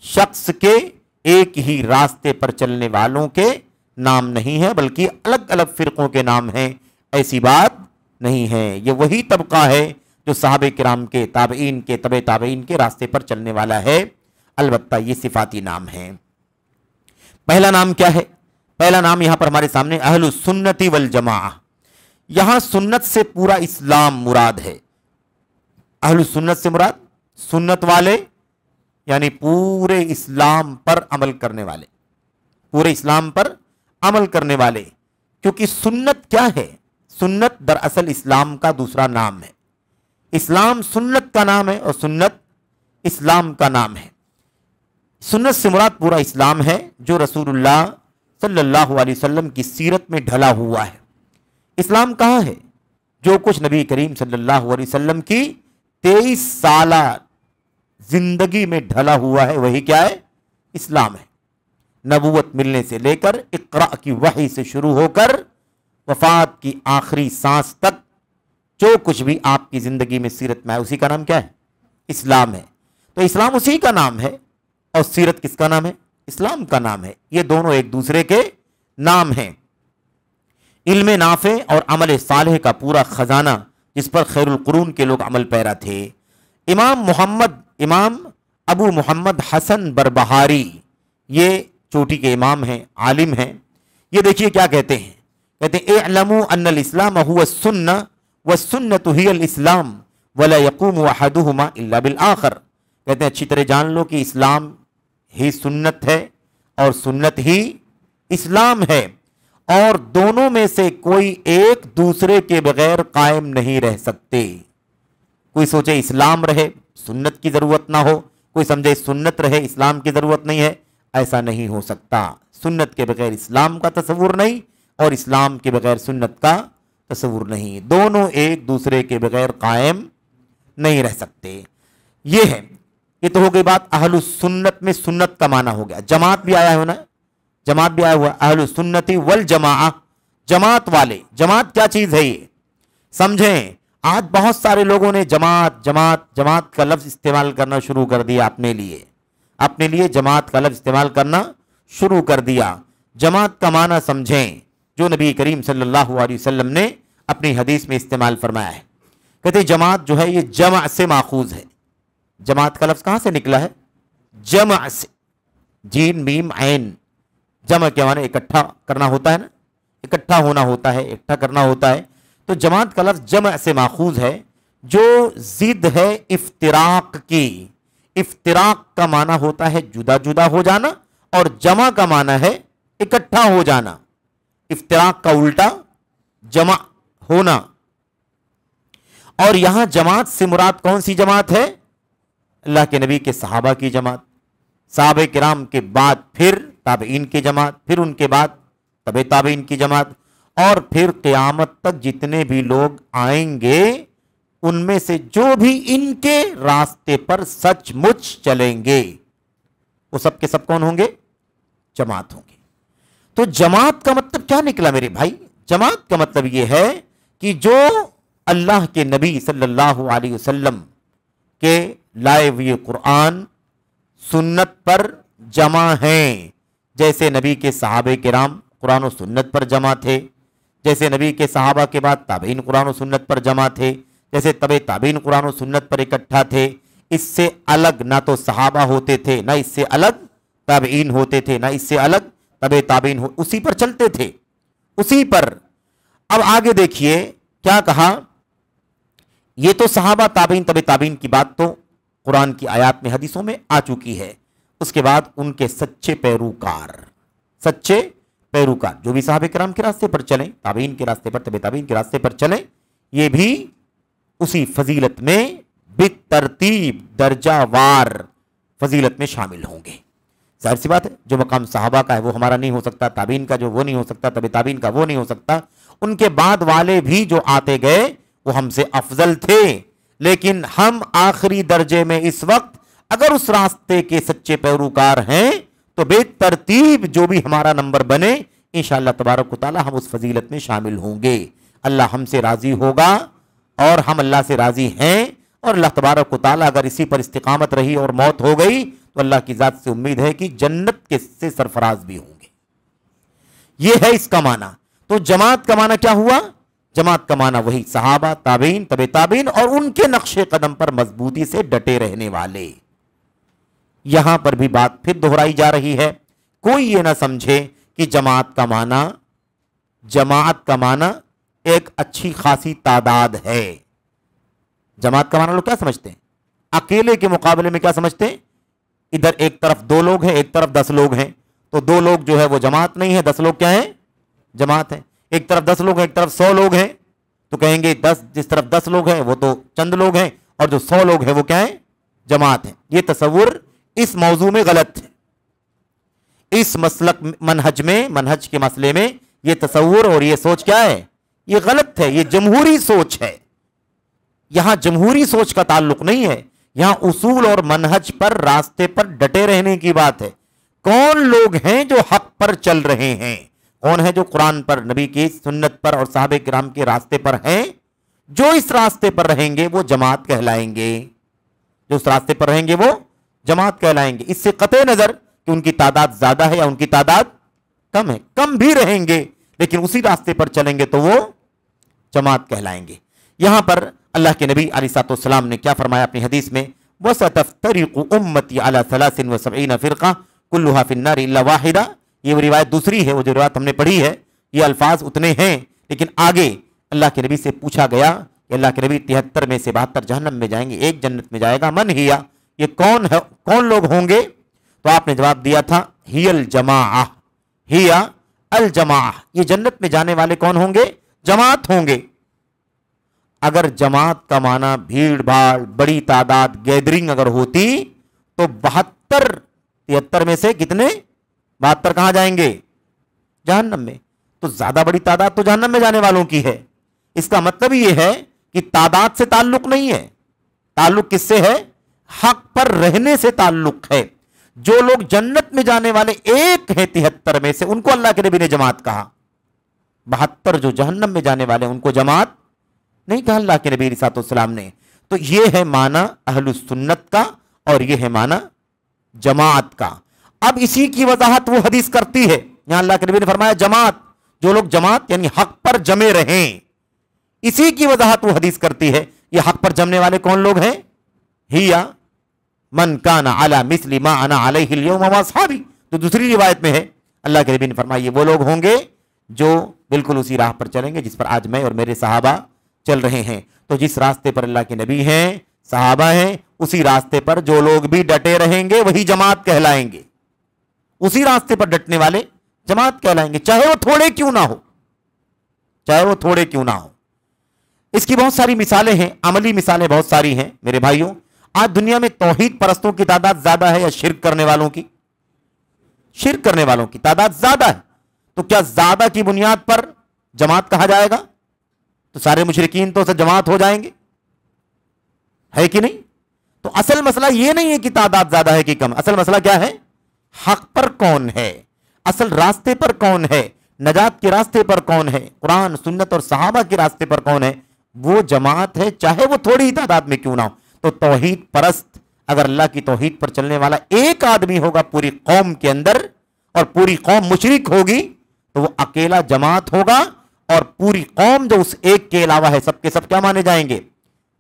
شخص کے، ایک ہی راستے پر چلنے والوں کے نام نہیں ہیں، بلکہ الگ الگ فرقوں کے نام ہیں، ایسی بات نہیں ہے۔ یہ وہی طبقہ ہے جو صحابہ کرام کے، تابعین کے، تبع تابعین کے راستے پر چلنے والا ہے، البتہ یہ صفاتی نام ہیں۔ پہلا نام کیا ہے؟ پہلا نام یہاں پر ہمارے سامنے اہل السنت والجماعہ، یہاں سنت سے پورا اسلام مراد ہے۔ اہل السنت سے مراد سنت والے، یعنی پورے اسلام پر عمل کرنے والے، پورے اسلام پر عمل کرنے والے، کیونکہ سنت کیا ہے؟ سنت دراصل اسلام کا دوسرا نام ہے. اسلام سنت کا نام ہے اور سنت اسلام کا نام ہے. سنت سے مراد پورا اسلام ہے جو رسول اللہ صلی اللہ علیہ وسلم کی سیرت میں ڈھلا ہوا ہے. اسلام کہاں ہے؟ جو کچھ نبی کریم صلی اللہ علیہ وسلم کی 23 سالہ زندگی میں ڈھلا ہوا ہے وہی کیا ہے؟ اسلام ہے. نبوت ملنے سے لے کر اقرا کی وحی سے شروع ہو کر وفات کی آخری سانس تک جو کچھ بھی آپ کی زندگی میں سیرت میں ہے اسی کا نام کیا ہے؟ اسلام ہے. تو اسلام اسی کا نام ہے اور سیرت کس کا نام ہے؟ اسلام کا نام ہے. یہ دونوں ایک دوسرے کے نام ہیں. علم نافع اور عمل صالح کا پورا خزانہ جس پر خیر القرون کے لوگ عمل پیرا تھے. امام ابو محمد حسن بربہاری یہ چوٹی کے امام ہیں، عالم ہیں. یہ دیکھیے کیا کہتے ہیں. کہتے ہیں اعلموا ان الاسلام هو السنہ والسنۃ هی الاسلام ولا يقوم احدهما الا بالآخر. کہتے ہیں اچھی طرح جان لو کہ اسلام ہی سنت ہے اور سنت ہی اسلام ہے اور دونوں میں سے کوئی ایک دوسرے کے بغیر قائم نہیں رہ سکتے. کوئی سوچے اسلام رہے سنت کی ضرورت نہ ہو، کوئی سمجھے سنت رہے اسلام کی ضرورت نہیں ہے. ایسا نہیں ہو سکتا. سنت کے بغیر اسلام کا تصور نہیں اور اسلام کے بغیر سنت کا تصور نہیں. دونوں ایک دوسرے کے بغیر قائم نہیں رہ سکتے. یہ ہے. یہ تو ہو گئی بات اہل السنت میں سنت کا معنی ہو گیا. جماعت بھی آیا ہے نا، جماعت بھی آیا ہوا اہل السنت والجماعہ، جماعت والے. جماعت کیا چیز ہے یہ سمجھیں. آج بہت سارے لوگوں نے جماعت کا لفظ استعمال کرنا شروع کر دیا اپنے لیے جماعت کا لفظ استعمال کرنا شروع کر دیا. جماعت کا معنی سمجھیں جو نبی کریم صلی اللہ علیہ وسلم نے اپنی حدیث میں استعمال فرمایا ہے. کہتے ہیں جماعت جو ہے یہ جمع سے ماخوذ ہے. جماعت کا لفظ کہاں سے نکلا ہے؟ جمع سے. جین میم عین. جمع کے معنی اکٹھا کرنا ہوتا ہے نا، اکٹھا ہونا ہوتا ہے، اکٹھا کرنا ہوتا ہے. تو جماعت کا لفظ جمع سے ماخوذ ہے جو ضد ہے افتراق کی. افتراق کا معنی ہوتا ہے جدا جدا ہو جانا اور جمع کا معنی ہے اکٹھا ہو جانا. افتراق کا الٹا جمع ہونا. اور یہاں جماعت سے مراد کون سی جماعت ہے؟ اللہ کے نبی کے صحابہ کی جماعت، صحابہ کرام کے بعد پھر تابعین کی جماعت، پھر ان کے بعد تبع تابعین کی جماعت، اور پھر قیامت تک جتنے بھی لوگ آئیں گے ان میں سے جو بھی ان کے راستے پر سچ مچ چلیں گے وہ سب کے سب کون ہوں گے؟ جماعت ہوں گے. تو جماعت کا مطلب کیا نکلا میرے بھائی؟ جماعت کا مطلب یہ ہے کہ جو اللہ کے نبی صلی اللہ علیہ وسلم کے لائے ہوئے قرآن سنت پر جمع ہیں. جیسے نبی کے صحابہ کرام قرآن و سنت پر جمع تھے، جیسے نبی کے صحابہ کے بعد تابعین قرآن و سنت پر جمع تھے، جیسے تبع تابعین قرآن و سنت پر اکٹھا تھے. اس سے الگ نہ تو صحابہ ہوتے تھے، نہ اس سے الگ تابعین ہوتے تھے، نہ اس سے الگ تبع تابعین اسی پر چلتے تھے، اسی پر. اب آگے دیکھیے کیا کہا. یہ تو صحابہ تابعین تبع تابعین کی بات تو قرآن کی آیات میں حدیثوں میں آ چکی ہے. اس کے بعد ان کے سچے پیروکار جو بھی صحابہ کرام کے راستے پر چلیں، تابعین کے راستے پر، تبع تابعین کے راستے پر چلیں، یہ بھی اسی فضیلت میں بالترتیب درجہ وار فضیلت میں شامل ہوں گے. ظاہر سی بات ہے جو مقام صحابہ کا ہے وہ ہمارا نہیں ہو سکتا، تابعین کا جو وہ نہیں ہو سکتا، تبع تابعین کا وہ نہیں ہو سکتا. ان کے بعد والے بھی جو آتے گئے وہ ہم سے افضل تھے، لیکن ہم آخری درجے میں اس وقت اگر اس راستے کے سچے پیروکار ہیں تو بے ترتیب جو بھی ہمارا نمبر بنے انشاءاللہ تبارک و تعالی ہم اس فضیلت میں شامل ہوں گے. اللہ ہم سے راضی ہوگا اور ہم اللہ سے راضی ہیں، اور اللہ تبارک و تعالی اگر اسی پر استقامت رہی اور موت ہو گئی تو اللہ کی ذات سے امید ہے کہ جنت کے سے سرفراز بھی ہوں گے. یہ ہے اس کا معنی. تو جماعت کا معنی کیا ہوا؟ جماعت کا معنی وہی صحابہ، تابعین، تبع تابعین اور ان کے نقش قدم پر مضبوطی سے ڈٹے رہنے والے. یہاں پر بھی بات پھر دہرائی جا رہی ہے. کوئی یہ نہ سمجھے کہ جماعت کا معنی ایک اچھی خاصی تعداد ہے. جماعت کا معنی لوگ کیا سمجھتے ہیں؟ اکیلے کے مقابلے میں کیا سمجھتے ہیں؟ ادھر ایک طرف 2 لوگ ہیں، ایک طرف 10 لوگ ہیں، تو 2 لوگ جو ہے وہ جماعت نہیں ہے، 10 لوگ کیا ہیں؟ جماعت ہے. ایک طرف 10 لوگ ہیں، ایک طرف 100 لوگ ہیں، تو کہیں گے 10 جس طرف 10 لوگ ہیں وہ تو چند لوگ ہیں، اور جو 100 لوگ ہیں وہ کیا ہیں؟ جماعت ہیں۔ یہ تصور اس موضوع میں غلط ہے، اس مسلک منہج کے مسئلے میں یہ تصور اور یہ سوچ کیا ہے؟ یہ غلط ہے، یہ جمہوری سوچ ہے۔ یہاں جمہوری سوچ کا تعلق نہیں ہے، یہاں اصول اور منہج پر، راستے پر ڈٹے رہنے کی بات ہے۔ کون لوگ ہیں جو حق پر چل رہے ہیں؟ کون ہے جو قرآن پر، نبی کی سنت پر اور صحابہ کرام کے راستے پر ہیں؟ جو اس راستے پر رہیں گے وہ جماعت کہلائیں گے، جو اس راستے پر رہیں گے وہ جماعت کہلائیں گے۔ اس سے قطع نظر کہ ان کی تعداد زیادہ ہے یا ان کی تعداد کم ہے، کم بھی رہیں گے لیکن اسی راستے پر چلیں گے تو وہ جماعت کہلائیں گے۔ یہاں پر اللہ کے نبی علیہ الصلوۃ والسلام نے کیا فرمایا اپنی حدیث میں؟ وَسَتَفْتَرِقُ أُمَّتِي عَلَى 73 فرقہ كُلُّهَا فِي النَّارِ إِلَّا وَاحِدَةً۔ یہ روایت دوسری ہے، وہ جو روایت ہم نے پڑھی ہے یہ الفاظ اتنے ہیں، لیکن آگے اللہ کے نبی سے پوچھا گیا کہ اللہ کے نبی 73 میں سے 72 جہنم میں جائیں گے، ایک جنت میں جائے گا، من ہیا، یہ کون ہے، کون لوگ ہوں گے؟ تو آپ نے جواب دیا تھا ہی الجماعہ، ہی الجماعہ، یہ جنت میں جانے والے کون ہوں گے؟ جماعت ہوں گے۔ اگر جماعت کا معنی بھیڑ بھاڑ، بڑی تعداد، گیدرنگ اگر ہوتی تو 72 73 میں سے کتنے؟ 72 کہاں جائیں گے؟ جہنم میں۔ تو زیادہ بڑی تعداد تو جہنم میں جانے والوں کی ہے۔ اس کا مطلب یہ ہے کہ تعداد سے تعلق نہیں ہے، تعلق کس سے ہے؟ حق پر رہنے سے تعلق ہے۔ جو لوگ جنت میں جانے والے ایک ہیں 73 میں سے، ان کو اللہ کے نبی نے جماعت کہا۔ 72 جو جہنم میں جانے والے ان کو جماعت نہیں کہا اللہ کے نبی علیہ السلام نے۔ تو یہ ہے معنی اہل السنت کا اور یہ ہے معنی جماعت کا۔ اب اسی کی وضاحت وہ حدیث کرتی ہے، یہاں اللہ کے نبی نے فرمایا جماعت، جو لوگ جماعت یعنی حق پر جمے رہیں، اسی کی وضاحت وہ حدیث کرتی ہے۔ یہ حق پر جمنے والے کون لوگ ہیں؟ ہیا من کان علی مثل ما انا علیہ اليوم واصحابی، تو دوسری روایت میں ہے اللہ کے نبی نے فرمایا یہ وہ لوگ ہوں گے جو بالکل اسی راہ پر چلیں گے جس پر آج میں اور میرے صحابہ چل رہے ہیں۔ تو جس راستے پر اللہ کے نبی ہیں، صحابہ ہیں، اسی راستے پر جو لوگ بھی ڈٹے رہیں گے وہی جماعت کہلائیں گے۔ اسی راستے پر ڈٹنے والے جماعت کہلائیں گے، چاہے وہ تھوڑے کیوں نہ ہو، چاہے وہ تھوڑے کیوں نہ ہو۔ اس کی بہت ساری مثالیں ہیں، عملی مثالیں بہت ساری ہیں میرے بھائیوں۔ آج دنیا میں توحید پرستوں کی تعداد زیادہ ہے یا شرک کرنے والوں کی؟ شرک کرنے والوں کی تعداد زیادہ ہے۔ تو کیا زیادہ کی بنیاد پر جماعت کہا جائے گا؟ تو سارے مشرکین تو جماعت ہو جائیں گے، ہے کہ نہیں؟ تو اصل مسئلہ یہ نہیں ہے کہ تعداد زیادہ ہے کہ کم، اصل مسئلہ کیا ہے؟ حق پر کون ہے، اصل راستے پر کون ہے، نجات کے راستے پر کون ہے، قرآن سنت اور صحابہ کے راستے پر کون ہے، وہ جماعت ہے، چاہے وہ تھوڑی ہی تعداد میں کیوں نہ ہو۔ تو توحید پرست اگر اللہ کی توحید پر چلنے والا ایک آدمی ہوگا پوری قوم کے اندر اور پوری قوم مشرک ہوگی تو وہ اکیلا جماعت ہوگا، اور پوری قوم جو اس ایک کے علاوہ ہے سب کے سب کیا مانے جائیں گے؟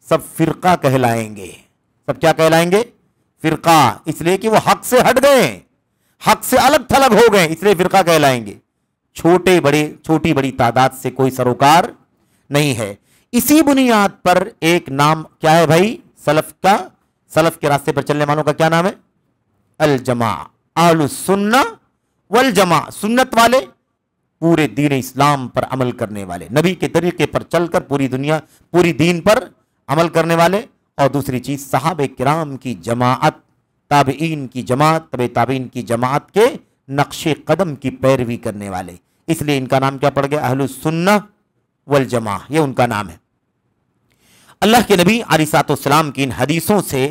سب فرقہ کہلائیں گے۔ سب کیا کہلائیں گے؟ فرقہ، اس لیے کہ وہ حق سے ہٹ گئے، حق سے الگ تھلگ ہو گئے، اس لیے فرقہ کہلائیں گے۔ چھوٹی بڑی تعداد سے کوئی سروکار نہیں ہے۔ اسی بنیاد پر ایک نام کیا ہے بھائی سلف کا؟ سلف کے راستے پر چلنے والوں کا کیا نام ہے؟ الجماع، اہل السنہ والجماع، سنت والے، پورے دین اسلام پر عمل کرنے والے، نبی کے طریقے پر چل کر پوری دین پر عمل کرنے والے، اور دوسری چیز صحابہ کرام کی جماعت، تابعین کی جماعت، تبع تابعین کی جماعت کے نقش قدم کی پیروی کرنے والے، اس لیے ان کا نام کیا پڑ گیا؟ اہل السنہ والجماع، یہ ان کا نام ہے۔ اللہ کے نبی علیہ الصلوۃ والسلام کی ان حدیثوں سے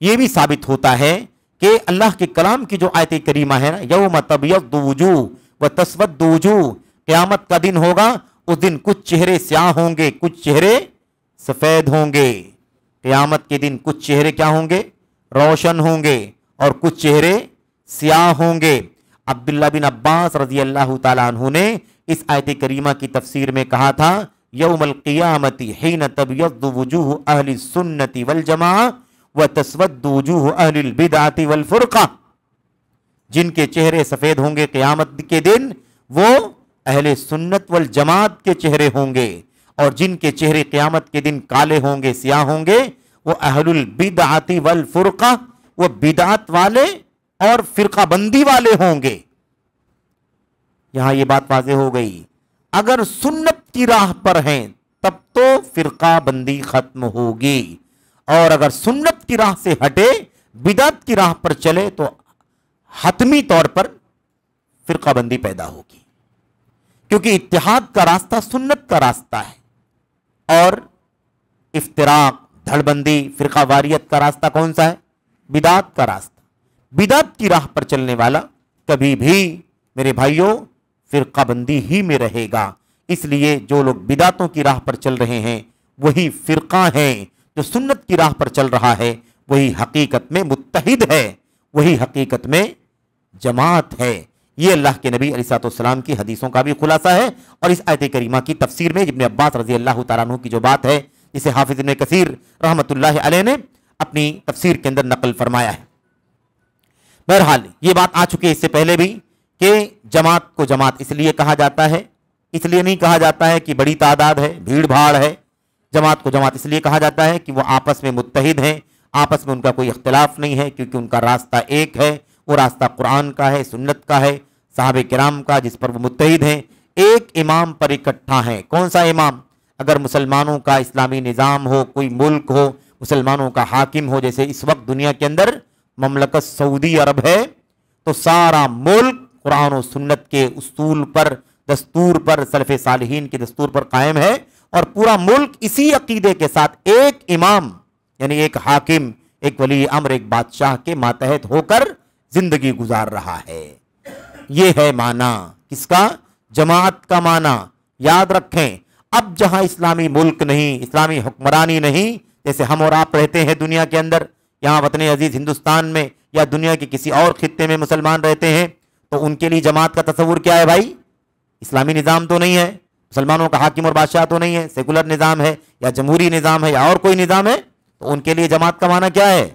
یہ بھی ثابت ہوتا ہے کہ اللہ کے کلام کی جو آیت کریمہ ہے نا، یوم تبیض وجوہ وتسود وجوہ، قیامت کا دن ہوگا، اس دن کچھ چہرے سیاہ ہوں گے، کچھ چہرے سفید ہوں گے۔ قیامت کے دن کچھ چہرے کیا ہوں گے؟ روشن ہوں گے، اور کچھ چہرے سیاہ ہوں گے۔ عبداللہ بن عباس رضی اللہ تعالیٰ عنہ نے اس آیت کریمہ کی تفسیر میں کہا تھا یوم القیامت حین تبیض وجوہ اہل السنت والجماع وتسود وجوہ اہل البدعۃ والفرقہ، جن کے چہرے سفید ہوں گے قیامت کے دن وہ اہل سنت والجماعت کے چہرے ہوں گے، اور جن کے چہرے قیامت کے دن کالے ہوں گے، سیاہ ہوں گے، وہ اہل البدعۃ والفرقہ، وہ بدعت والے اور فرقہ بندی والے ہوں گے۔ یہاں یہ بات واضح ہو گئی، اگر سنت کی راہ پر ہیں تب تو فرقہ بندی ختم ہوگی، اور اگر سنت کی راہ سے ہٹے، بدعت کی راہ پر چلے تو حتمی طور پر فرقہ بندی پیدا ہوگی، کیونکہ اتحاد کا راستہ سنت کا راستہ ہے، اور افتراق، دھڑ بندی، فرقہ واریت کا راستہ کون سا ہے؟ بدعت کا راستہ۔ بدعت کی راہ پر چلنے والا کبھی بھی میرے بھائیوں فرقہ بندی ہی میں رہے گا۔ اس لیے جو لوگ بدعتوں کی راہ پر چل رہے ہیں وہی فرقہ ہیں، جو سنت کی راہ پر چل رہا ہے وہی حقیقت میں متحد ہے، وہی حقیقت میں جماعت ہے۔ یہ اللہ کے نبی علیہ الصلوۃ والسلام کی حدیثوں کا بھی خلاصہ ہے، اور اس آیت کریمہ کی تفسیر میں ابن عباس رضی اللہ تعالیٰ عنہ کی جو بات ہے، جسے حافظ ابن کثیر رحمۃ اللہ علیہ نے اپنی تفسیر کے اندر نقل فرمایا ہے۔ بہرحال یہ بات آ چکی ہے اس سے پہلے بھی کہ جماعت کو جماعت اس لیے کہا جاتا ہے، اس لیے نہیں کہا جاتا ہے کہ بڑی تعداد ہے، بھیڑ بھاڑ ہے۔ جماعت کو جماعت اس لیے کہا جاتا ہے کہ وہ آپس میں متحد ہیں، آپس میں ان کا کوئی اختلاف نہیں ہے، کیونکہ ان کا راستہ ایک ہے، وہ راستہ قرآن کا ہے، سنت کا ہے، صحابہ کرام کا، جس پر وہ متحد ہیں، ایک امام پر اکٹھا ہیں۔ کون سا امام؟ اگر مسلمانوں کا اسلامی نظام ہو، کوئی ملک ہو، مسلمانوں کا حاکم ہو، جیسے اس وقت دنیا کے اندر مملکت سعودی عرب ہے، تو سارا ملک قرآن و سنت کے اصول پر، دستور پر، سلف صالحین کے دستور پر قائم ہے، اور پورا ملک اسی عقیدے کے ساتھ ایک امام یعنی ایک حاکم، ایک ولی امر، ایک بادشاہ کے ماتحت ہو کر زندگی گزار رہا ہے۔ یہ ہے معنی کس کا؟ جماعت کا معنی۔ یاد رکھیں، اب جہاں اسلامی ملک نہیں، اسلامی حکمرانی نہیں، جیسے ہم اور آپ رہتے ہیں دنیا کے اندر، یہاں وطن عزیز ہندوستان میں یا دنیا کے کسی اور خطے میں مسلمان رہتے ہیں، تو ان کے لیے جماعت کا تصور کیا ہے بھائی؟ اسلامی نظام تو نہیں ہے، مسلمانوں کا حاکم اور بادشاہ تو نہیں ہے، سیکولر نظام ہے یا جمہوری نظام ہے یا اور کوئی نظام ہے، تو ان کے لیے جماعت کا معنی کیا ہے؟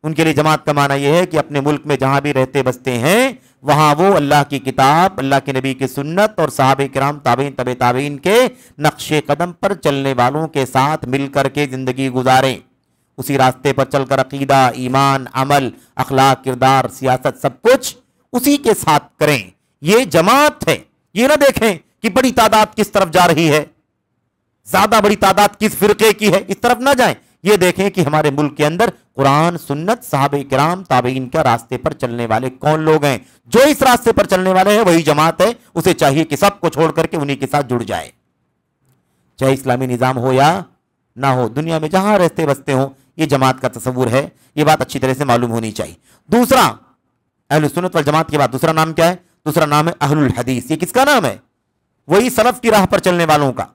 ان کے لیے جماعت کا معنی یہ ہے کہ اپنے ملک میں جہاں بھی رہتے بستے ہیں وہاں وہ اللہ کی کتاب، اللہ کے نبی کی سنت اور صحابہ کرام تابعین تبع تابعین کے نقش قدم پر چلنے والوں کے ساتھ مل کر کے زندگی گزاریں، اسی راستے پر چل کر عقیدہ، ایمان، عمل، اخلاق، کردار، سیاست، سب کچھ اسی کے ساتھ کریں۔ یہ جماعت ہے۔ یہ نہ دیکھیں کہ بڑی تعداد کس طرف جا رہی ہے، زیادہ بڑی تعداد کس فرقے کی ہے، اس طرف نہ جائیں۔ یہ دیکھیں کہ ہمارے ملک کے اندر قرآن، سنت، صحابہ کرام، تابعین کا راستے پر چلنے والے کون لوگ ہیں۔ جو اس راستے پر چلنے والے ہیں وہی جماعت ہے، اسے چاہیے کہ سب کو چھوڑ کر کے انہی کے ساتھ جڑ جائے، چاہے اسلامی نظام ہو یا نہ ہو، دنیا میں جہاں رہتے بستے ہوں۔ یہ جماعت کا تصور ہے، یہ بات اچھی طرح سے معلوم ہونی چاہیے۔ دوسرا، اہل سنت والجماعت کے بعد دوسرا نام کیا ہے؟ دوسرا نام ہے اہل الحدیث۔ یہ کس کا نام ہے؟ وہی سلف کی راہ پر چلنے والوں کا،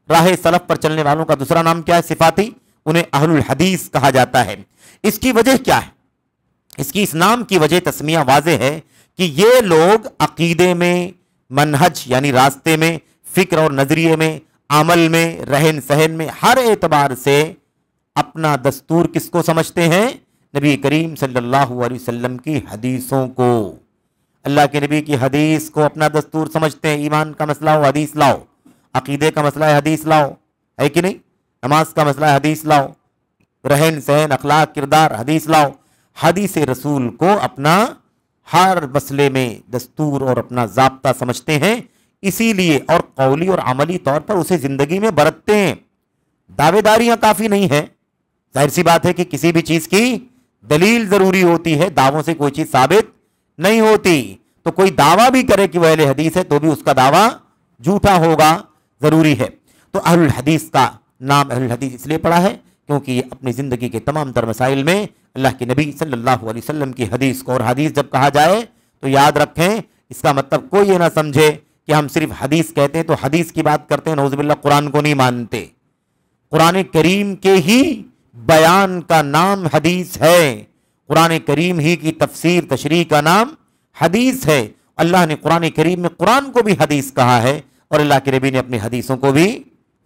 راہ سلف پر چلنے والوں کا دوسرا نام کیا ہے؟ صفاتی، انہیں اہل الحدیث کہا جاتا ہے۔ اس کی وجہ کیا ہے؟ اس کی، اس نام کی وجہ تسمیہ واضح ہے کہ یہ لوگ عقیدے میں، منہج یعنی راستے میں، فکر اور نظریے میں، عمل میں، رہن سہن میں، ہر اعتبار سے اپنا دستور کس کو سمجھتے ہیں؟ نبی کریم صلی اللہ علیہ وسلم کی حدیثوں کو، اللہ کے نبی کی حدیث کو اپنا دستور سمجھتے ہیں۔ ایمان کا مسئلہ ہو، حدیث لاؤ، عقیدے کا مسئلہ ہے، حدیث لاؤ، ہے کہ نہیں؟ نماز کا مسئلہ ہے، حدیث لاؤ، رہن سہن، اخلاق، کردار، حدیث لاؤ۔ حدیث رسول کو اپنا ہر مسئلے میں دستور اور اپنا ضابطہ سمجھتے ہیں، اسی لیے اور قولی اور عملی طور پر اسے زندگی میں برتتے ہیں۔ دعوے داریاں کافی نہیں ہیں، ظاہر سی بات ہے کہ کسی بھی چیز کی دلیل ضروری ہوتی ہے، دعووں سے کوئی چیز ثابت نہیں ہوتی۔ تو کوئی دعویٰ بھی کرے کہ وہ اہل حدیث ہے تو بھی اس کا دعویٰ جھوٹا ہوگا، ضروری ہے۔ تو اہل الحدیث کا نام اہل الحدیث اس لیے پڑا ہے کیونکہ یہ اپنی زندگی کے تمام تر مسائل میں اللہ کے نبی صلی اللہ علیہ وسلم کی حدیث کو، اور حدیث جب کہا جائے تو یاد رکھیں اس کا مطلب کوئی یہ نہ سمجھے کہ ہم صرف حدیث کہتے ہیں تو حدیث کی بات کرتے ہیں، نعوذ باللہ قرآن کو نہیں مانتے۔ قرآن کریم کے ہی بیان کا نام حدیث ہے، قرآن کریم ہی کی تفسیر تشریح کا نام حدیث ہے۔ اللہ نے قرآن کریم میں قرآن کو بھی حدیث کہا ہے، اور اللہ کے نبی نے اپنی حدیثوں کو بھی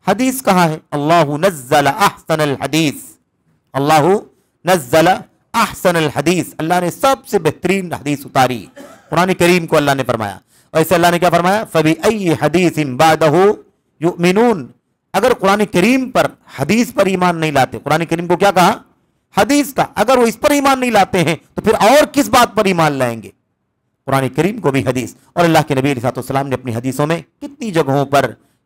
حدیث کہا ہے۔ اللہ نزل احسن الحدیث، اللہ نزل احسن الحدیث، اللہ نے سب سے بہترین حدیث اتاری، قرآن کریم کو اللہ نے فرمایا۔ ویسے اللہ نے کیا فرمایا؟ فَبِأَيِّ حَدِيثٍ بَعْدَهُ يُؤْمِنُونَ۔ اگر قرآن کریم پر، حدیث پر ایمان نہیں لاتے، قرآن کریم کو کیا کہا؟ حدیث کا، اگر وہ اس پر ایمان نہیں لاتے ہیں تو پھر اور کس بات پر ایمان لائیں گے؟ قرآن کریم کو بھی حدیث۔ اور اللہ کے نبی علیہ الصلوۃ والسلام نے اپنی حدیثوں میں کتنی جگہوں پر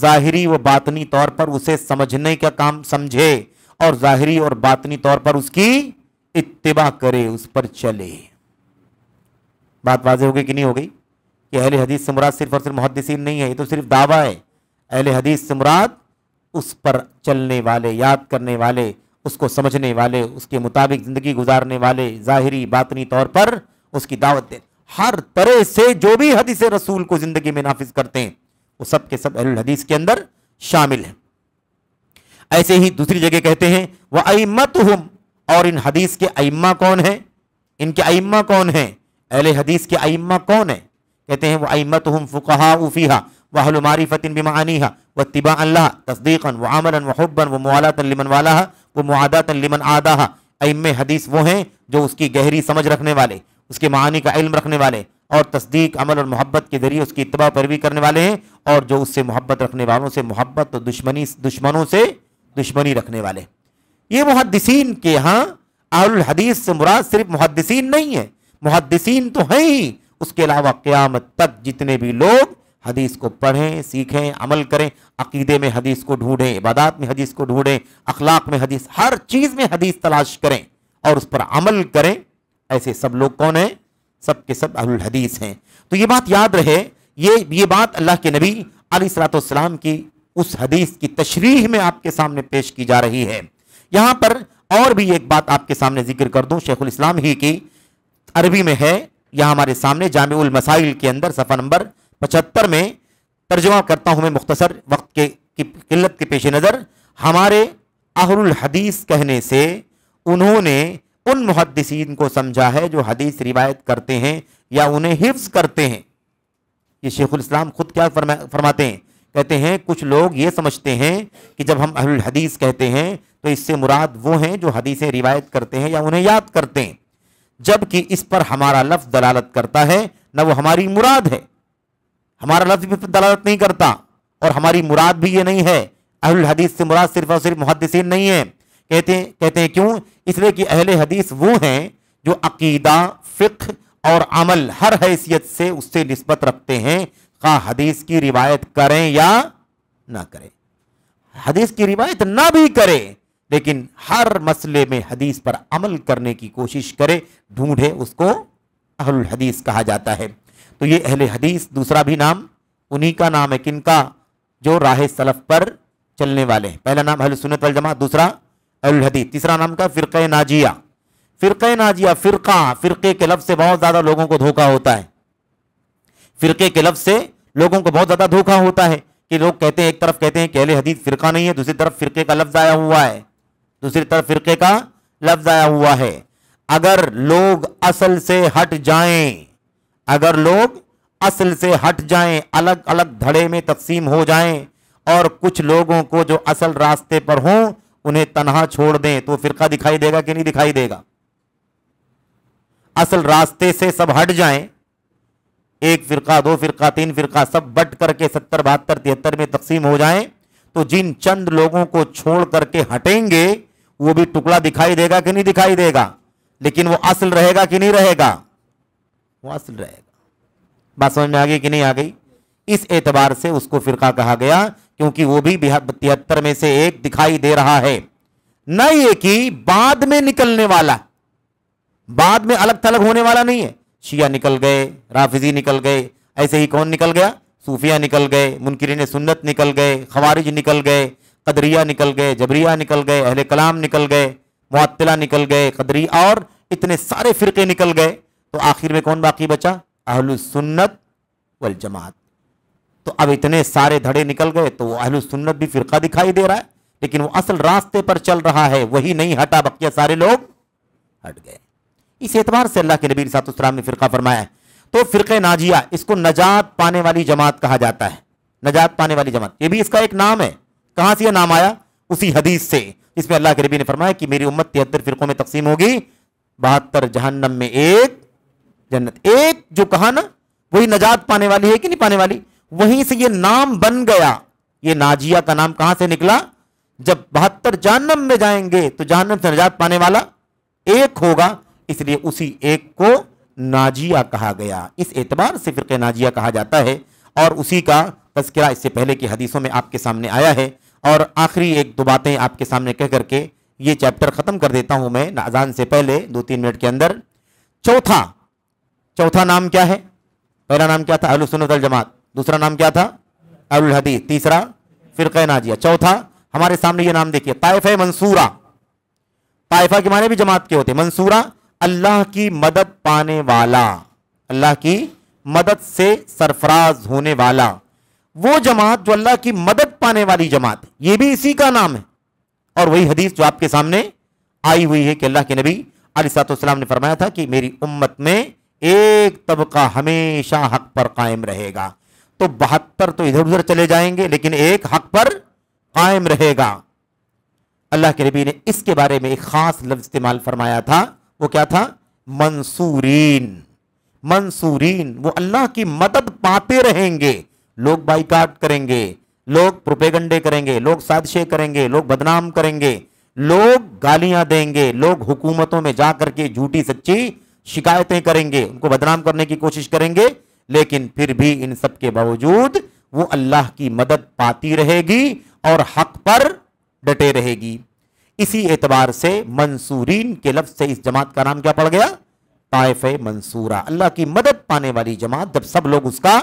ظاہری و باطنی طور پر اسے سمجھنے کا کام سمجھے اور ظاہری اور باطنی طور پر اس کی اتباع کرے، اس پر چلے۔ بات واضح ہو گئی کہ نہیں ہو گئی؟ کہ اہل حدیث سے مراد صرف اور صرف محدثین نہیں ہے، یہ تو صرف دعویٰ ہے۔ اہل حدیث سے مراد اس پر چلنے والے، یاد کرنے والے، اس کو سمجھنے والے، اس کے مطابق زندگی گزارنے والے، ظاہری باطنی طور پر اس کی دعوت دے، ہر طرح سے جو بھی حدیث رسول کو زندگی میں نافذ کرتے ہیں وہ سب کے سب اہل الحدیث کے اندر شامل ہیں۔ ایسے ہی دوسری جگہ کہتے ہیں وَأَئِمَّتُهُمْ، اور ان حدیث کے ائمہ کون ہیں؟ ان کے ائمہ کون ہیں؟ اہل حدیث کے ائمہ کون ہیں؟ کہتے ہیں وَأَئِمَّتُهُمْ فُقَهَاءُ فِيهَا وَأَهْلُ مَعْرِفَةٍ بِمَعَانِيهَا وَاتِّبَاعًا لَهَا تَصْدِيقًا وَعَمَلًا وَحُبًّا وَمُوَالَاةً لِمَنْ وَالَاهَا وَمُعَادَاةً لِمَنْ عَادَاهَا۔ ائمہ حدیث وہ ہیں جو اس کی گہری سمجھ رکھنے والے، اس کے معانی کا علم رکھنے والے، اور تصدیق، عمل اور محبت کے ذریعے اس کی اتباع پیروی کرنے والے ہیں، اور جو اس سے محبت رکھنے والوں سے محبت اور دشمنوں سے دشمنی رکھنے والے۔ یہ محدثین کے ہاں اہل الحدیث سے مراد صرف محدثین نہیں ہے، محدثین تو ہیں ہی، اس کے علاوہ قیامت تک جتنے بھی لوگ حدیث کو پڑھیں، سیکھیں، عمل کریں، عقیدے میں حدیث کو ڈھونڈیں، عبادات میں حدیث کو ڈھونڈیں، اخلاق میں حدیث، ہر چیز میں حدیث تلاش کریں اور اس پر عمل کریں، ایسے سب لوگ کون ہیں؟ سب کے سب اہل الحدیث ہیں۔ تو یہ بات یاد رہے، یہ بات اللہ کے نبی علیہ الصلوۃ والسلام کی اس حدیث کی تشریح میں آپ کے سامنے پیش کی جا رہی ہے۔ یہاں پر اور بھی ایک بات آپ کے سامنے ذکر کر دوں، شیخ الاسلام ہی کی عربی میں ہے، یہاں ہمارے سامنے جامع المسائل کے اندر صفحہ نمبر 75 میں ترجمہ کرتا ہوں میں مختصر، وقت کی قلت کے پیش نظر۔ ہمارے اہل الحدیث کہنے سے انہوں نے ان محدثین کو سمجھا ہے جو حدیث روایت کرتے ہیں یا انہیں حفظ کرتے ہیں۔ یہ شیخ الاسلام خود کیا فرماتے ہیں؟ کہتے ہیں کچھ لوگ یہ سمجھتے ہیں کہ جب ہم اہل الحدیث کہتے ہیں تو اس سے مراد وہ ہیں جو حدیثیں روایت کرتے ہیں یا انہیں یاد کرتے ہیں، جبکہ اس پر ہمارا لفظ دلالت کرتا ہے، نہ وہ ہماری مراد ہے، ہمارا لفظ بھی دلالت نہیں کرتا اور ہماری مراد بھی یہ نہیں ہے۔ اہل الحدیث سے مراد صرف اور صرف محدثین نہیں ہے۔ کہتے ہیں کیوں؟ اس لیے کہ اہل حدیث وہ ہیں جو عقیدہ، فقہ اور عمل ہر حیثیت سے اس سے نسبت رکھتے ہیں، خواہ حدیث کی روایت کریں یا نہ کریں، حدیث کی روایت نہ بھی کرے لیکن ہر مسئلے میں حدیث پر عمل کرنے کی کوشش کرے، ڈھونڈے، اس کو اہل الحدیث کہا جاتا ہے۔ تو یہ اہل حدیث دوسرا بھی نام انہی کا نام ہے، کن کا؟ جو راہ سلف پر چلنے والے ہیں۔ پہلا نام اہل سنت والجماعت، دوسرا اہل الحدیث، تیسرا نام کا فرقہ ناجیہ۔ فرقہ ناجیہ، فرقے کے لفظ سے بہت زیادہ لوگوں کو دھوکہ ہوتا ہے، فرقے کے لفظ سے لوگوں کو بہت زیادہ دھوکہ ہوتا ہے کہ لوگ کہتے ہیں، ایک طرف کہتے ہیں کہ اہل حدیث فرقہ نہیں ہے، دوسری طرف فرقے کا لفظ آیا ہوا ہے، دوسری طرف فرقے کا لفظ آیا ہوا ہے۔ اگر لوگ اصل سے ہٹ جائیں، اگر لوگ اصل سے ہٹ جائیں، الگ الگ دھڑے میں تقسیم ہو جائیں اور کچھ لوگوں کو جو اصل راستے پر ہوں انہیں تنہا چھوڑ دیں تو فرقہ دکھائی دے گا کہ نہیں دکھائی دے گا؟ اصل راستے سے سب ہٹ جائیں، ایک فرقہ، دو فرقہ، تین فرقہ، سب بٹ کر کے 70 72 73 میں تقسیم ہو جائیں تو جن چند لوگوں کو چھوڑ کر کے ہٹیں گے وہ بھی ٹکڑا دکھائی دے گا کہ نہیں دکھائی دے گا؟ لیکن وہ اصل رہے گا کہ نہیں رہے گا؟ وہ اصل رہے گا۔ بات سمجھ میں آ گئی کہ نہیں آ گئی؟ اس اعتبار سے اس کو فرقہ کہا گیا کیونکہ وہ بھی 73 میں سے ایک دکھائی دے رہا ہے، نہ یہ کہ بعد میں نکلنے والا، بعد میں الگ تھلگ ہونے والا نہیں ہے۔ شیعہ نکل گئے، رافضی نکل گئے، ایسے ہی کون نکل گیا؟ صوفیہ نکل گئے، منکرین سنت نکل گئے، خوارج نکل گئے، قدریہ نکل گئے، جبریہ نکل گئے، اہل کلام نکل گئے، معطلہ نکل گئے، قدری، اور اتنے سارے فرقے نکل گئے، تو آخر میں کون باقی بچا؟ اہل السنت والجماعت۔ تو اب اتنے سارے دھڑے نکل گئے تو وہ اہل السنت بھی فرقہ دکھائی دے رہا ہے لیکن وہ اصل راستے پر چل رہا ہے، وہی نہیں ہٹا، بقیہ سارے لوگ ہٹ گئے۔ اس اعتبار سے اللہ کے نبی صلی اللہ علیہ وسلم نے فرقہ فرمایا ہے۔ تو فرقہ ناجیہ، اس کو نجات پانے والی جماعت کہا جاتا ہے، نجات پانے والی جماعت، یہ بھی اس کا ایک نام ہے۔ کہاں سے یہ نام آیا؟ اسی حدیث سے، اس میں اللہ کے نبی نے فرمایا کہ میری امت 73 فرقوں میں تقسیم ہوگی، 72 جہنم میں ایک جنت۔ ایک جو کہا نا وہی نجات پانے والی ہے کہ نہیں پانے والی؟ وہیں سے یہ نام بن گیا۔ یہ ناجیہ کا نام کہاں سے نکلا؟ جب 72 جہنم میں جائیں گے تو جہنم سے نجات پانے والا ایک ہوگا، اس لیے اسی ایک کو ناجیہ کہا گیا، اس اعتبار سے فرقہ ناجیہ کہا جاتا ہے، اور اسی کا تذکرہ اس سے پہلے کی حدیثوں میں آپ کے سامنے آیا ہے. اور آخری ایک دو باتیں آپ کے سامنے کہہ کر کے یہ چیپٹر ختم کر دیتا ہوں میں اذان سے پہلے 2-3 منٹ کے اندر. چوتھا نام کیا ہے؟ پہلا نام کیا تھا؟ اہل سنت والجماعت. دوسرا نام کیا تھا؟ اہل الحدیث. تیسرا فرقہ ناجیہ. چوتھا ہمارے سامنے یہ نام دیکھیے، طائفہ منصورہ. طائفہ کے معنی بھی جماعت کے ہوتے. منصورہ اللہ کی مدد پانے والا، اللہ کی مدد سے سرفراز ہونے والا، وہ جماعت جو اللہ کی مدد پانے والی جماعت، یہ بھی اسی کا نام ہے. اور وہی حدیث جو آپ کے سامنے آئی ہوئی ہے کہ اللہ کے نبی علیہ الصلوۃ والسلام نے فرمایا تھا کہ میری امت میں ایک طبقہ ہمیشہ حق پر قائم رہے گا. تو 72 تو ادھر ادھر چلے جائیں گے لیکن ایک حق پر قائم رہے گا. اللہ کے نبی نے اس کے بارے میں ایک خاص لفظ استعمال فرمایا تھا. وہ کیا تھا؟ منصورین. منصورین وہ اللہ کی مدد پاتے رہیں گے. لوگ بائیکاٹ کریں گے، لوگ پروپیگنڈے کریں گے، لوگ سازشیں کریں گے، لوگ بدنام کریں گے، لوگ گالیاں دیں گے، لوگ حکومتوں میں جا کر کے جھوٹی سچی شکایتیں کریں گے، ان کو بدنام کرنے کی کوشش کریں گے، لیکن پھر بھی ان سب کے باوجود وہ اللہ کی مدد پاتی رہے گی اور حق پر ڈٹے رہے گی. اسی اعتبار سے منصورین کے لفظ سے اس جماعت کا نام کیا پڑ گیا؟ طائفہ منصورہ. اللہ کی مدد پانے والی جماعت جب سب لوگ اس کا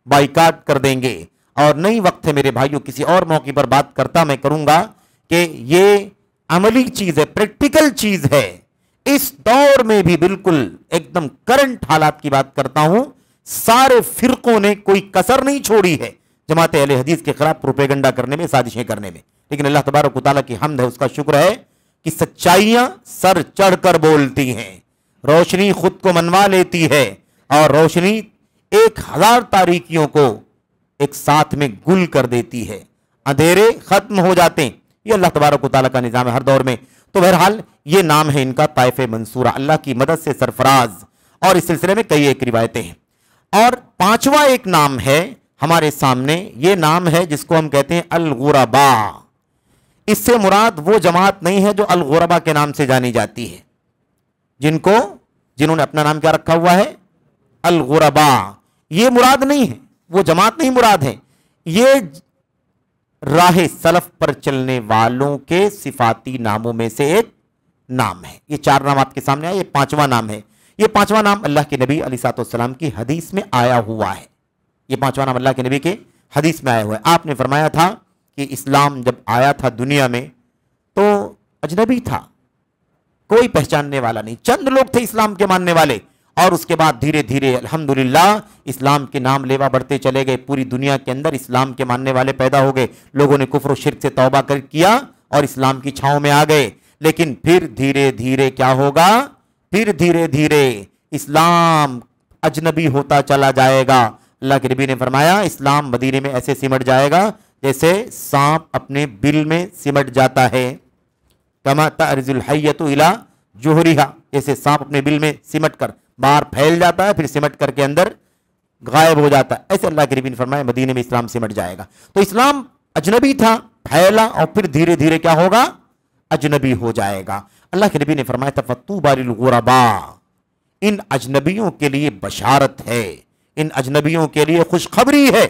بائیکاٹ کر دیں گے. اور نہیں وقت ہے میرے بھائیوں، کسی اور موقع پر بات کرتا میں کروں گا کہ یہ عملی چیز ہے، پریکٹیکل چیز ہے. اس دور میں بھی بالکل ایک دم کرنٹ حالات کی بات کرتا ہوں، سارے فرقوں نے کوئی کسر نہیں چھوڑی ہے جماعت اہل حدیث کے خلاف پروپیگنڈا کرنے میں، سازشیں کرنے میں. لیکن اللہ تبارک و تعالیٰ کی حمد ہے، اس کا شکر ہے کہ سچائیاں سر چڑھ کر بولتی ہیں، روشنی خود کو منوا لیتی ہے، اور روشنی 1000 تاریکیوں کو ایک ساتھ میں گل کر دیتی ہے، اندھیرے ختم ہو جاتے ہیں. یہ اللہ تبارک و تعالیٰ کا نظام ہے ہر دور میں. تو بہرحال یہ نام ہے ان کا طائفہ منصورہ، اللہ کی مدد سے سرفراز. اور اس سلسلے میں کئی ایک روایتیں ہیں. اور 5واں ایک نام ہے ہمارے سامنے، یہ نام ہے جس کو ہم کہتے ہیں الغرباء. اس سے مراد وہ جماعت نہیں ہے جو الغرباء کے نام سے جانی جاتی ہے، جنہوں نے اپنا نام کیا رکھا ہوا ہے؟ الغرباء. یہ مراد نہیں ہے، وہ جماعت نہیں مراد ہے. یہ راہ سلف پر چلنے والوں کے صفاتی ناموں میں سے ایک نام ہے. یہ 4 نام آپ کے سامنے آئے، یہ 5واں نام ہے. یہ 5واں نام اللہ کے نبی علیہ الصلوۃ والسلام کی حدیث میں آیا ہوا ہے. یہ 5واں نام اللہ کے نبی کے حدیث میں آیا ہوا ہے. آپ نے فرمایا تھا کہ اسلام جب آیا تھا دنیا میں تو اجنبی تھا، کوئی پہچاننے والا نہیں، چند لوگ تھے اسلام کے ماننے والے. اور اس کے بعد دھیرے دھیرے الحمدللہ اسلام کے نام لیوا بڑھتے چلے گئے. پوری دنیا کے اندر اسلام کے ماننے والے پیدا ہو گئے. لوگوں نے کفر و شرک سے توبہ کیا اور اسلام کی چھاؤں میں آ گئے. لیکن پھر دھیرے دھیرے کیا ہوگا؟ پھر دھیرے دھیرے اسلام اجنبی ہوتا چلا جائے گا. اللہ کے نبی نے فرمایا اسلام مدینے میں ایسے سمٹ جائے گا جیسے سانپ اپنے بل میں سمٹ جاتا ہے. کما تعرض الحیۃ الی جوہریہا، جیسے سانپ اپنے بل میں سمٹ کر باہر پھیل جاتا ہے پھر سمٹ کر کے اندر غائب ہو جاتا ہے، ایسے اللہ کے نبی نے فرمایا مدینے میں اسلام سمٹ جائے گا. تو اسلام اجنبی تھا، پھیلا، اور پھر دھیرے دھیرے کیا ہوگا؟ اجنبی ہو جائے گا. اللہ کے نبی نے فرمایا تھا فطوبی للغرباء، ان اجنبیوں کے لیے بشارت ہے، ان اجنبیوں کے لیے خوشخبری ہے.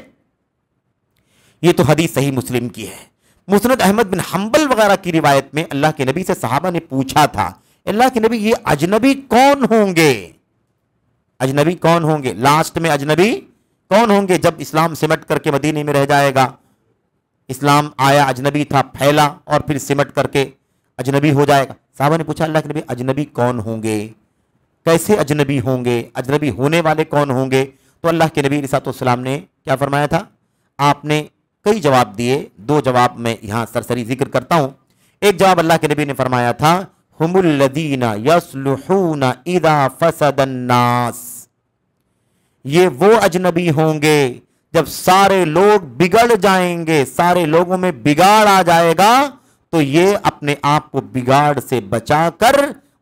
یہ تو حدیث صحیح مسلم کی ہے. مسند احمد بن حنبل وغیرہ کی روایت میں اللہ کے نبی سے صحابہ نے پوچھا تھا اللہ کے نبی یہ اجنبی کون ہوں گے؟ اجنبی کون ہوں گے؟ لاسٹ میں اجنبی کون ہوں گے جب اسلام سمٹ کر کے مدینے میں رہ جائے گا؟ اسلام آیا، اجنبی تھا، پھیلا اور پھر سمٹ کر کے اجنبی ہو جائے گا. صحابہ نے پوچھا اللہ کے نبی اجنبی کون ہوں گے؟ کیسے اجنبی ہوں گے؟ اجنبی ہونے والے کون ہوں گے؟ تو اللہ کے نبی علیہ الصلوۃ والسلام نے کیا فرمایا تھا؟ آپ نے کئی جواب دیے، 2 جواب میں یہاں سرسری ذکر کرتا ہوں. ایک جواب اللہ کے نبی نے فرمایا تھا ہم الذین یصلحون اذا فسد الناس، یہ وہ اجنبی ہوں گے جب سارے لوگ بگڑ جائیں گے، سارے لوگوں میں بگاڑ آ جائے گا تو یہ اپنے آپ کو بگاڑ سے بچا کر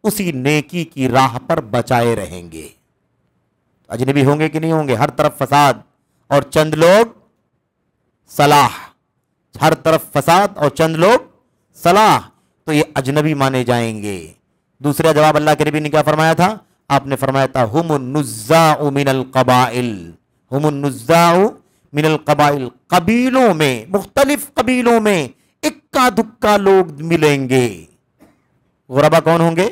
اسی نیکی کی راہ پر بچائے رہیں گے. اجنبی ہوں گے کہ نہیں ہوں گے؟ ہر طرف فساد اور چند لوگ صلاح، ہر طرف فساد اور چند لوگ صلاح، تو یہ اجنبی مانے جائیں گے. دوسرا جواب اللہ کے نبی نے کیا فرمایا تھا؟ آپ نے فرمایا تھا ہم النزاع من القبائل، ہم النزاع من القبائل، قبیلوں میں، مختلف قبیلوں میں اکا دکا لوگ ملیں گے۔ غربا کون ہوں گے؟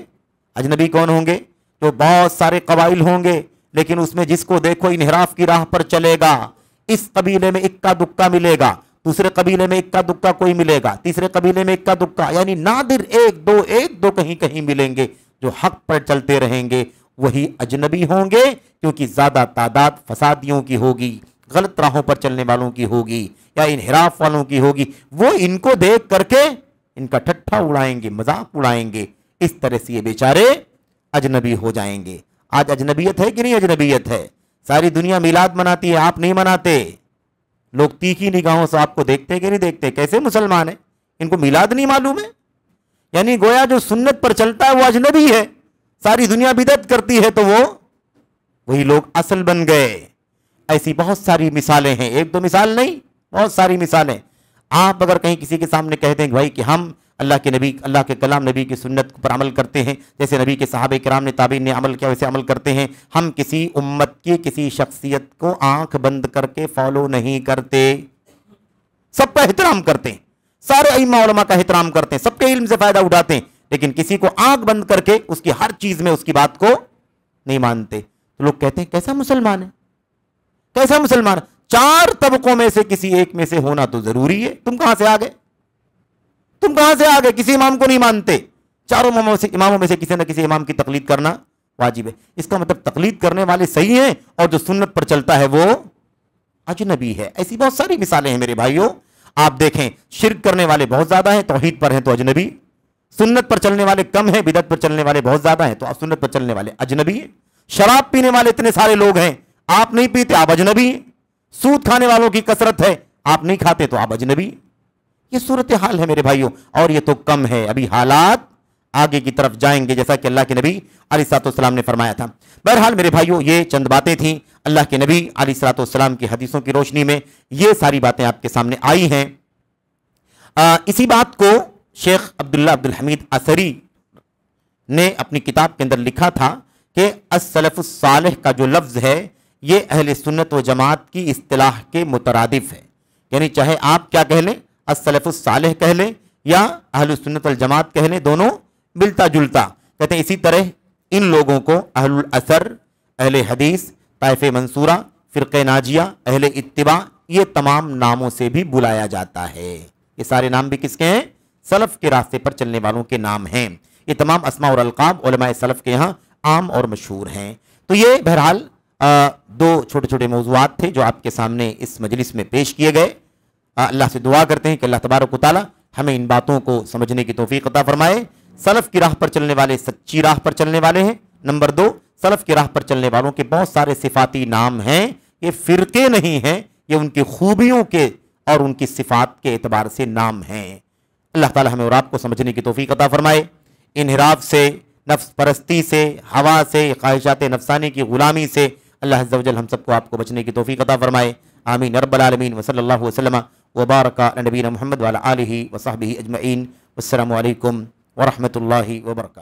اجنبی کون ہوں گے؟ جو بہت سارے قبائل ہوں گے لیکن اس میں جس کو دیکھو انحراف کی راہ پر چلے گا۔ اس قبیلے میں اکا دکا ملے گا، دوسرے قبیلے میں اکا دکا کوئی ملے گا، تیسرے قبیلے میں اکا دکا، یعنی نادر ایک دو کہیں کہیں ملیں گے۔ جو حق پر چلتے رہیں گے وہی اجنبی ہوں گے، کیونکہ زیادہ تعداد فسادیوں کی ہوگی، غلط راہوں پر چلنے والوں کی ہوگی یا انحراف والوں کی ہوگی۔ وہ ان کو دیکھ کر کے ان کا ٹھٹھا اڑائیں گے، مذاق اڑائیں گے، اس طرح سے یہ بیچارے اجنبی ہو جائیں گے۔ آج اجنبیت ہے کہ نہیں اجنبیت ہے؟ ساری دنیا میلاد مناتی ہے، آپ نہیں مناتے۔ لوگ تیکھی نگاہوں سے آپ کو دیکھتے کہ نہیں دیکھتے؟ کیسے مسلمان ہیں؟ ان کو میلاد نہیں معلوم ہے؟ یعنی گویا جو سنت پر چلتا ہے وہ اجنبی ہے، ساری دنیا بدعت کرتی ہے تو وہی لوگ اصل بن گئے۔ ایسی بہت ساری مثالیں ہیں، ایک دو مثال نہیں، بہت ساری مثالیں۔ آپ اگر کہیں کسی کے سامنے کہہ دیں بھائی کہ ہم اللہ کے نبی، اللہ کے کلام نبی کی سنت پر عمل کرتے ہیں، جیسے نبی کے صحابہ کرام نے، تابعین نے عمل کیا ویسے عمل کرتے ہیں، ہم کسی امت کی کسی شخصیت کو آنکھ بند کر کے فالو نہیں کرتے، سب کا احترام کرتے ہیں، سارے ائمہ علماء کا احترام کرتے ہیں، سب کے علم سے فائدہ اٹھاتے ہیں، لیکن کسی کو آنکھ بند کر کے اس کی ہر چیز میں اس کی بات کو نہیں مانتے، تو لوگ کہتے ہیں کیسا مسلمان ہے، کیسا مسلمان؟ چار طبقوں میں سے کسی ایک میں سے ہونا تو ضروری ہے۔ تم کہاں سے آ گئے؟ تم کہاں سے آ گئے؟ کسی امام کو نہیں مانتے، چاروں اماموں میں سے کسی نہ کسی امام کی تقلید کرنا واجب ہے۔ اس کا مطلب تقلید کرنے والے صحیح ہیں اور جو سنت پر چلتا ہے وہ اجنبی ہے۔ ایسی بہت ساری مثالیں ہیں میرے بھائیوں۔ آپ دیکھیں شرک کرنے والے بہت زیادہ ہیں، توحید پر ہیں تو اجنبی، سنت پر چلنے والے کم ہیں، بدعت پر چلنے والے بہت زیادہ ہیں تو سنت پر چلنے والے اجنبی ہیں۔ شراب پینے والے اتنے سارے لوگ ہیں، آپ نہیں پیتے آپ اجنبی ہیں۔ سود کھانے والوں کی کثرت ہے، آپ نہیں کھاتے تو آپ اجنبی ہیں۔ یہ صورتحال ہے میرے بھائیوں، اور یہ تو کم ہے، ابھی حالات آگے کی طرف جائیں گے جیسا کہ اللہ کے نبی علیہ الصلوۃ والسلام نے فرمایا تھا۔ بہرحال میرے بھائیوں یہ چند باتیں تھیں اللہ کے نبی علیہ الصلوۃ والسلام کی حدیثوں کی روشنی میں، یہ ساری باتیں آپ کے سامنے آئی ہیں۔ اسی بات کو شیخ عبداللہ عبدالحمید اثری نے اپنی کتاب کے اندر لکھا تھا کہ السلف الصالح کا جو لفظ ہے یہ اہل سنت و جماعت کی اصطلاح کے مترادف ہے، یعنی چاہے آپ کیا کہہ لیں، السلف الصالح کہہ لیں یا اہل سنت والجماعت کہہ لیں، دونوں ملتا جلتا۔ کہتے ہیں اسی طرح ان لوگوں کو اہل الاثر، اہل حدیث، طائفہ منصورہ، فرقہ ناجیہ، اہل اتباع، یہ تمام ناموں سے بھی بلایا جاتا ہے۔ یہ سارے نام بھی کس کے ہیں؟ سلف کے راستے پر چلنے والوں کے نام ہیں۔ یہ تمام اسماء اور القاب علماء سلف کے یہاں عام اور مشہور ہیں۔ تو یہ بہرحال دو چھوٹے چھوٹے موضوعات تھے جو آپ کے سامنے اس مجلس میں پیش کیے گئے۔ اللہ سے دعا کرتے ہیں کہ اللہ تبارک و تعالی ہمیں ان باتوں کو سمجھنے کی توفیق عطا فرمائے۔ سلف کی راہ پر چلنے والے سچی راہ پر چلنے والے ہیں۔ نمبر دو، سلف کی راہ پر چلنے والوں کے بہت سارے صفاتی نام ہیں، یہ فرقے نہیں ہیں، یہ ان کی خوبیوں کے اور ان کی صفات کے اعتبار سے نام ہیں۔ اللہ تعالی ہمیں اور آپ کو سمجھنے کی توفیق عطا فرمائے۔ انحراف سے، نفس پرستی سے، ہوا سے، خواہشات نفسانی کی غلامی سے اللہ عز و جل ہم سب کو آپ کو بچنے کی توفیق عطا فرمائے۔ آمین رب العالمین وصلی اللہ وسلم وبارک علی نبینا محمد وعلی آلہ وصحبہ اجمعین۔ والسلام علیکم ورحمۃ اللہ وبرکاتہ۔